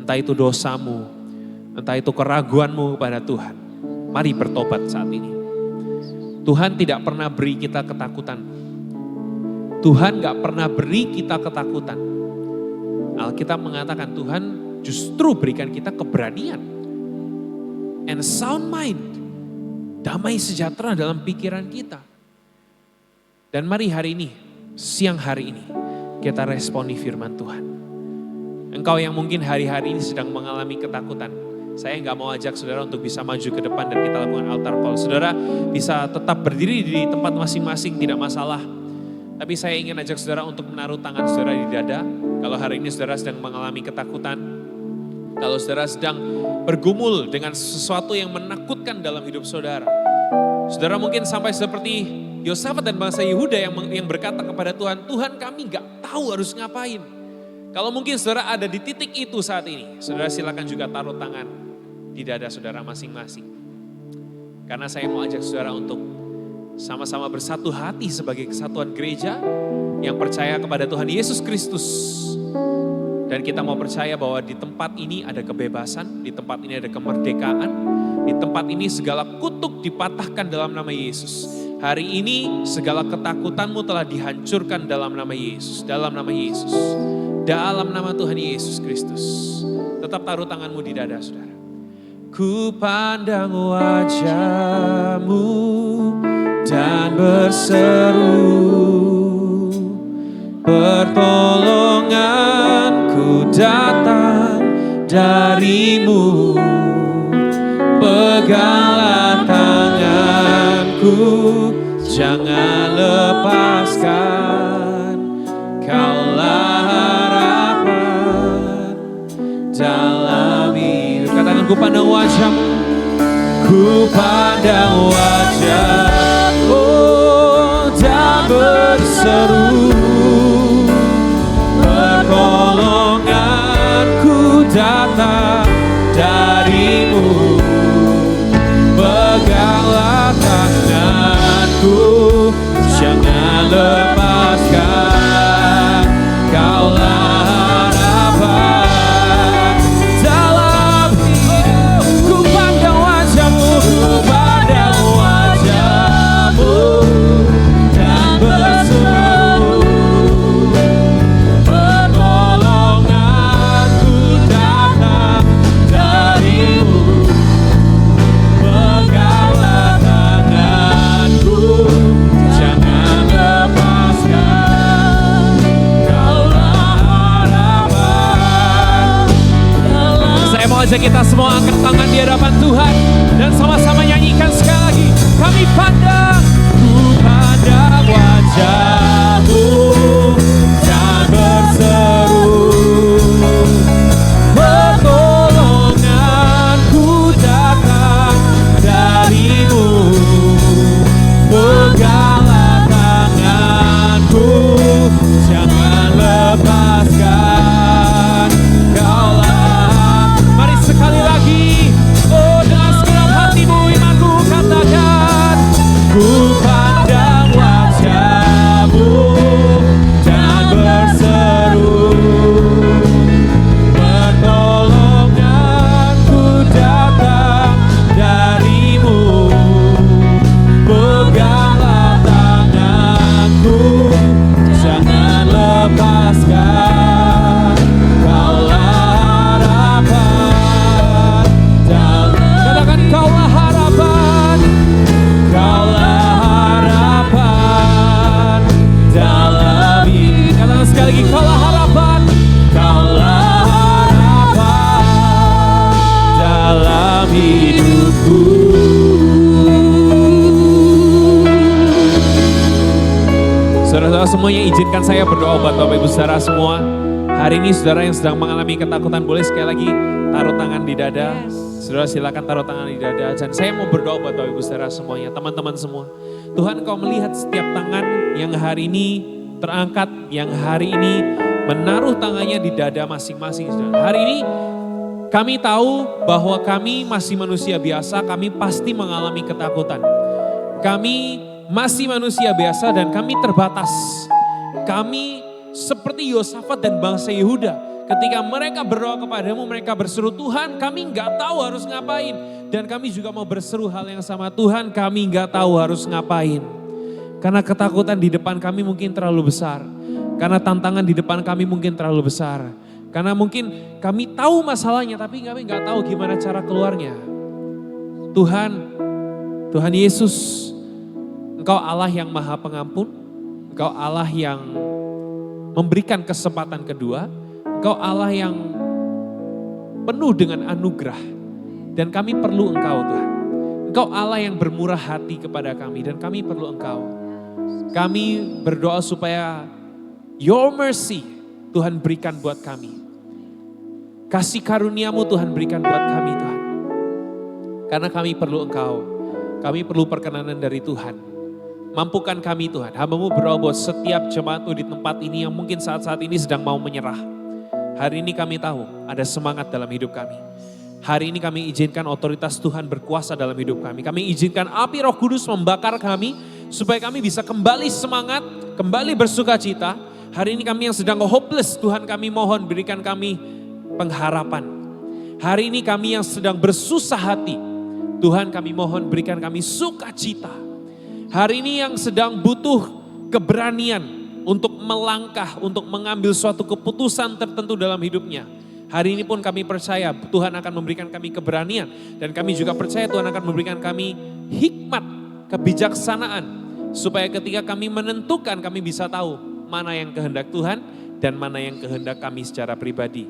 entah itu dosamu, entah itu keraguanmu kepada Tuhan. Mari bertobat saat ini. Tuhan tidak pernah beri kita ketakutan. Tuhan gak pernah beri kita ketakutan. Alkitab mengatakan Tuhan justru berikan kita keberanian. And sound mind. Damai sejahtera dalam pikiran kita. Dan mari hari ini, siang hari ini, kita responi firman Tuhan. Engkau yang mungkin hari-hari ini sedang mengalami ketakutan. Saya gak mau ajak saudara untuk bisa maju ke depan dan kita lakukan altar call. Saudara bisa tetap berdiri di tempat masing-masing, tidak masalah. Tapi saya ingin ajak saudara untuk menaruh tangan saudara di dada. Kalau hari ini saudara sedang mengalami ketakutan. Kalau saudara sedang bergumul dengan sesuatu yang menakutkan dalam hidup saudara. Saudara mungkin sampai seperti Yosafat dan bangsa Yehuda yang berkata kepada Tuhan, Tuhan kami gak tahu harus ngapain. Kalau mungkin saudara ada di titik itu saat ini, saudara silakan juga taruh tangan di dada saudara masing-masing. Karena saya mau ajak saudara untuk sama-sama bersatu hati sebagai kesatuan gereja yang percaya kepada Tuhan Yesus Kristus. Dan kita mau percaya bahwa di tempat ini ada kebebasan, di tempat ini ada kemerdekaan, di tempat ini segala kutuk dipatahkan dalam nama Yesus. Hari ini segala ketakutanmu telah dihancurkan dalam nama Yesus, dalam nama Yesus, dalam nama Tuhan Yesus Kristus. Tetap taruh tanganmu di dada saudara. Ku pandang wajah-Mu dan berseru, pertolonganku datang dari-Mu, peganglah jangan lepaskan. Kaulah harapan dalam hidup. Katakan, ku pandang wajah-Mu, ku pandang wajah-Mu dan berseru, pertolonganku datang dari-Mu. Peganglah tanganku, jangan lepaskan. Kaulah harapan dalam hidup. Ku pandang wajah-Mu, ku pandang wajah-Mu dan berseru, pertolonganku datang dari-Mu. Peganglah tanganku, jangan lepaskan. Kaulah harapan. Saya mau ajak kita semua angkat tangan di hadapan Tuhan dan sama-sama nyanyikan sekali lagi. Kami pandang, ku pandang wajah-Mu dan berseru, pertolonganku datang dari-Mu. Peganglah tanganku, jangan lepaskan. Kaulah. Mari sekali lagi, oh dengan segenap hatimu, imanmu, katakan, ku pandang wajah-Mu dan berseru, pertolonganku datang dari-Mu. Peganglah tanganku, jangan lepaskan. Kaulah harapan katakan, kaulah harapan. Kaulah harapan dalam hidup. Katakan sekali lagi, kaulah harapan. Kaulah harapan dalam hidupku. Saudara-saudara semuanya, izinkan saya berdoa buat Bapak Ibu Saudara semua. Hari ini saudara yang sedang mengalami ketakutan, boleh sekali lagi taruh tangan di dada. Saudara silakan taruh tangan di dada. Dan saya mau berdoa buat Bapak Ibu Saudara semuanya, teman-teman semua. Tuhan, Kau melihat setiap tangan yang hari ini terangkat, yang hari ini menaruh tangannya di dada masing-masing. Saudara. Hari ini kami tahu bahwa kami masih manusia biasa, kami pasti mengalami ketakutan. Kami masih manusia biasa dan kami terbatas. Kami seperti Yosafat dan bangsa Yehuda. Ketika mereka berdoa kepadamu, mereka berseru, Tuhan kami nggak tahu harus ngapain. Dan kami juga mau berseru hal yang sama, Tuhan kami nggak tahu harus ngapain. Karena ketakutan di depan kami mungkin terlalu besar. Karena tantangan di depan kami mungkin terlalu besar. Karena mungkin kami tahu masalahnya tapi kami nggak tahu gimana cara keluarnya. Tuhan Yesus, Engkau Allah yang Maha Pengampun, Engkau Allah yang memberikan kesempatan kedua, Engkau Allah yang penuh dengan anugerah dan kami perlu Engkau Tuhan. Engkau Allah yang bermurah hati kepada kami dan kami perlu Engkau. Kami berdoa supaya Your mercy Tuhan berikan buat kami. Kasih karunia-Mu Tuhan berikan buat kami Tuhan. Karena kami perlu Engkau, kami perlu perkenanan dari Tuhan. Mampukan kami Tuhan, hamba-Mu berdoa buat setiap jemaat-Mu di tempat ini yang mungkin saat-saat ini sedang mau menyerah. Hari ini kami tahu ada semangat dalam hidup kami. Hari ini kami izinkan otoritas Tuhan berkuasa dalam hidup kami. Kami izinkan api Roh Kudus membakar kami supaya kami bisa kembali semangat, kembali bersuka cita. Hari ini kami yang sedang hopeless, Tuhan kami mohon berikan kami pengharapan. Hari ini kami yang sedang bersusah hati, Tuhan kami mohon berikan kami sukacita. Hari ini yang sedang butuh keberanian untuk melangkah, untuk mengambil suatu keputusan tertentu dalam hidupnya. Hari ini pun kami percaya Tuhan akan memberikan kami keberanian. Dan kami juga percaya Tuhan akan memberikan kami hikmat, kebijaksanaan. Supaya ketika kami menentukan kami bisa tahu mana yang kehendak Tuhan dan mana yang kehendak kami secara pribadi.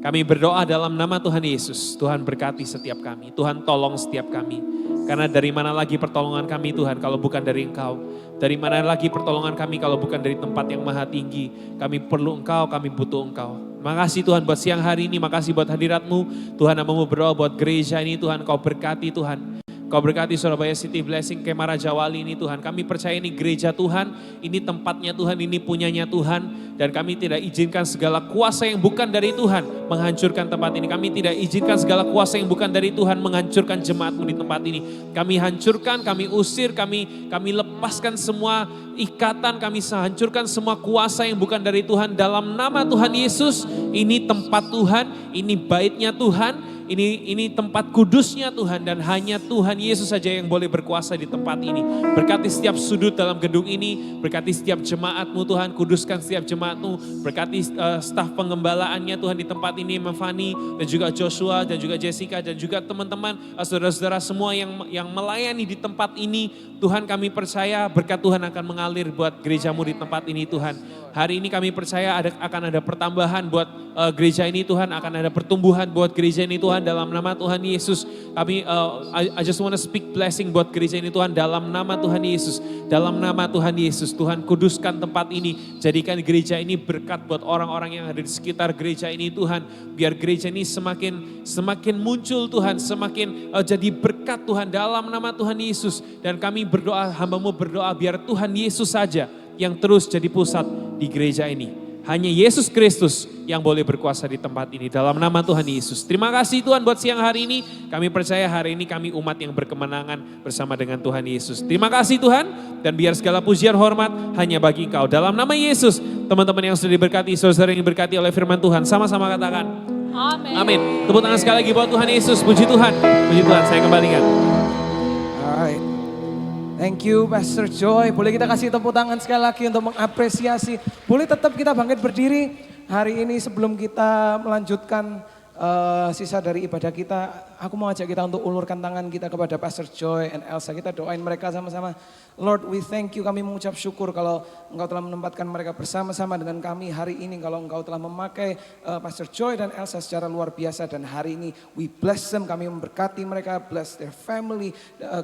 Kami berdoa dalam nama Tuhan Yesus. Tuhan berkati setiap kami. Tuhan tolong setiap kami. Karena dari mana lagi pertolongan kami Tuhan kalau bukan dari Engkau. Dari mana lagi pertolongan kami kalau bukan dari tempat yang maha tinggi. Kami perlu Engkau, kami butuh Engkau. Makasih Tuhan buat siang hari ini, makasih buat hadirat-Mu. Tuhan, namamu berdoa buat gereja ini Tuhan, Kau berkati Tuhan. Kau berkati Surabaya City Blessing, Kemah Raja Wali ini Tuhan. Kami percaya ini gereja Tuhan, ini tempatnya Tuhan, ini punyanya Tuhan. Dan kami tidak izinkan segala kuasa yang bukan dari Tuhan menghancurkan tempat ini. Kami tidak izinkan segala kuasa yang bukan dari Tuhan menghancurkan jemaat-Mu di tempat ini. Kami hancurkan, kami usir, kami lepaskan semua ikatan, kami hancurkan semua kuasa yang bukan dari Tuhan. Dalam nama Tuhan Yesus, ini tempat Tuhan, ini baitnya Tuhan. Ini tempat kudusnya Tuhan dan hanya Tuhan Yesus saja yang boleh berkuasa di tempat ini. Berkati setiap sudut dalam gedung ini, berkati setiap jemaat-Mu Tuhan, kuduskan setiap jemaat-Mu, berkati staf pengembalaannya Tuhan di tempat ini, Mavani dan juga Joshua dan juga Jessica dan juga teman-teman, saudara-saudara semua yang melayani di tempat ini. Tuhan, kami percaya berkat Tuhan akan mengalir buat gereja-Mu di tempat ini Tuhan. Hari ini kami percaya akan ada pertambahan buat gereja ini Tuhan, akan ada pertumbuhan buat gereja ini Tuhan dalam nama Tuhan Yesus. Kami I just want to speak blessing buat gereja ini Tuhan dalam nama Tuhan Yesus. Dalam nama Tuhan Yesus, Tuhan kuduskan tempat ini, jadikan gereja ini berkat buat orang-orang yang ada di sekitar gereja ini Tuhan. Biar gereja ini semakin muncul Tuhan, semakin jadi berkat Tuhan dalam nama Tuhan Yesus. Dan kami berdoa, hamba-Mu berdoa biar Tuhan Yesus saja yang terus jadi pusat di gereja ini. Hanya Yesus Kristus yang boleh berkuasa di tempat ini dalam nama Tuhan Yesus. Terima kasih Tuhan buat siang hari ini. Kami percaya hari ini kami umat yang berkemenangan bersama dengan Tuhan Yesus. Terima kasih Tuhan dan biar segala pujian hormat hanya bagi Engkau. Dalam nama Yesus, teman-teman yang sudah diberkati, saudara yang diberkati oleh firman Tuhan, sama-sama katakan amin. Amin. Tepuk tangan sekali lagi buat Tuhan Yesus. Puji Tuhan. Puji Tuhan. Saya kembalikan. Alright. Thank you Pastor Joy. Boleh kita kasih tepuk tangan sekali lagi untuk mengapresiasi. Boleh tetap kita bangkit berdiri hari ini sebelum kita melanjutkan sisa dari ibadah kita. Aku mau ajak kita untuk ulurkan tangan kita kepada Pastor Joy and Elsa. Kita doain mereka sama-sama. Lord, we thank you. Kami mengucap syukur kalau Engkau telah menempatkan mereka bersama-sama dengan kami hari ini. Kalau Engkau telah memakai Pastor Joy dan Elsa secara luar biasa. Dan hari ini we bless them. Kami memberkati mereka, bless their family,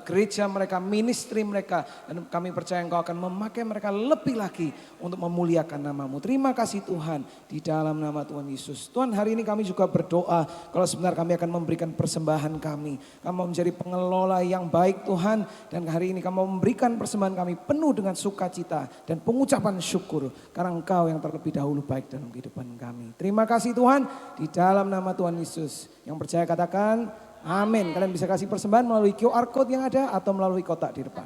gereja mereka, ministry mereka. Dan kami percaya Engkau akan memakai mereka lebih lagi untuk memuliakan nama-Mu. Terima kasih Tuhan di dalam nama Tuhan Yesus. Tuhan, hari ini kami juga berdoa kalau sebentar kami akan memberikan persembahan kami. Kami mau menjadi pengelola yang baik Tuhan. Dan hari ini kami mau memberikan persembahan kami penuh dengan sukacita dan pengucapan syukur karena Engkau yang terlebih dahulu baik dalam kehidupan kami. Terima kasih Tuhan di dalam nama Tuhan Yesus. Yang percaya katakan amin. Kalian bisa kasih persembahan melalui QR code yang ada atau melalui kotak di depan.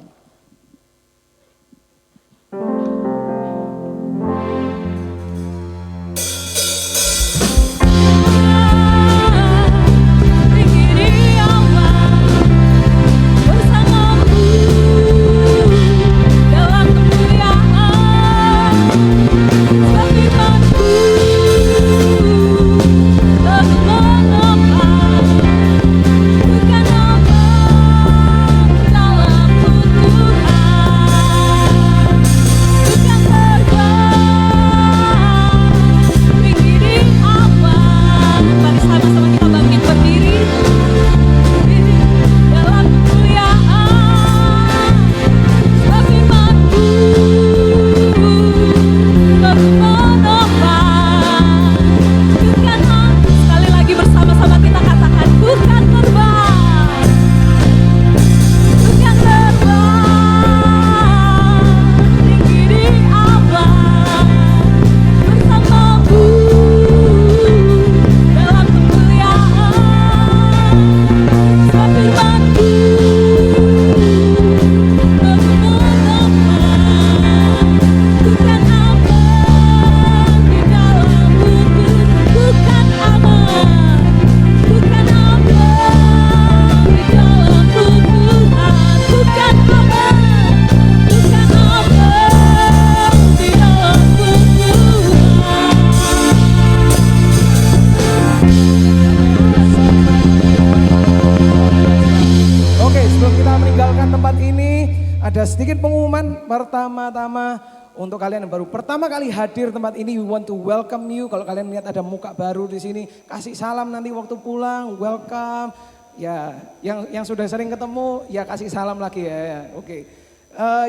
Ada sedikit pengumuman pertama-tama Untuk kalian yang baru pertama kali hadir tempat ini, we want to welcome you. Kalau kalian lihat ada muka baru di sini, kasih salam nanti waktu pulang, welcome. Ya, yang sudah sering ketemu, ya kasih salam lagi ya. Oke.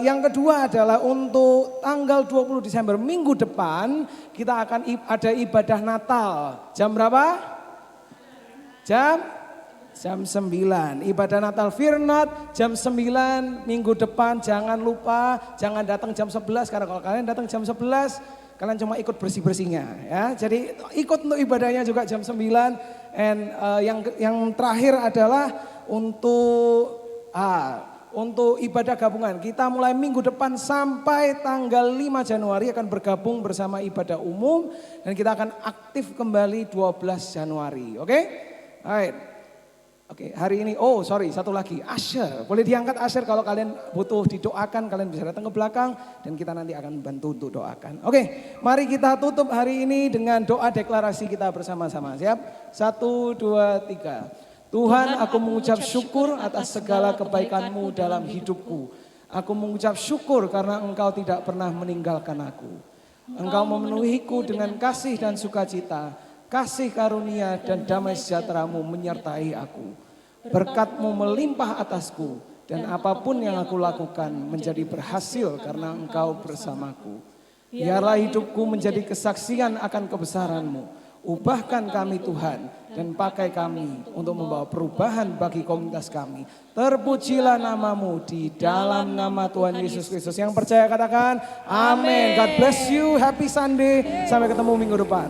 Yang kedua adalah untuk tanggal 20 Desember minggu depan, kita akan ada ibadah Natal. Jam berapa? Jam 9, ibadah Natal Firnot jam 9 minggu depan. Jangan lupa, jangan datang jam 11 karena kalau kalian datang jam 11 kalian cuma ikut bersih-bersihnya ya. Jadi ikut untuk ibadahnya juga jam 9. And yang terakhir adalah untuk ibadah gabungan. Kita mulai minggu depan sampai tanggal 5 Januari akan bergabung bersama ibadah umum dan kita akan aktif kembali 12 Januari. Oke? Alright. Oke, hari ini, satu lagi, Asher. Boleh diangkat Asher kalau kalian butuh didoakan, kalian bisa datang ke belakang dan kita nanti akan bantu untuk doakan. Oke, mari kita tutup hari ini dengan doa deklarasi kita bersama-sama. Siap? 1, 2, 3. Tuhan, aku mengucap syukur atas segala kebaikan-Mu dalam hidupku. Aku mengucap syukur karena Engkau tidak pernah meninggalkan aku. Engkau memenuhiku dengan kasih dan sukacita. Kasih karunia dan damai sejahtera-Mu menyertai aku. Berkat-Mu melimpah atasku dan apapun yang aku lakukan menjadi berhasil karena Engkau bersamaku. Biarlah hidupku menjadi kesaksian akan kebesaran-Mu. Ubahkan kami Tuhan dan pakai kami untuk membawa perubahan bagi komunitas kami. Terpujilah nama-Mu di dalam nama Tuhan Yesus Kristus. Yang percaya katakan amin. God bless you, happy Sunday. Sampai ketemu minggu depan.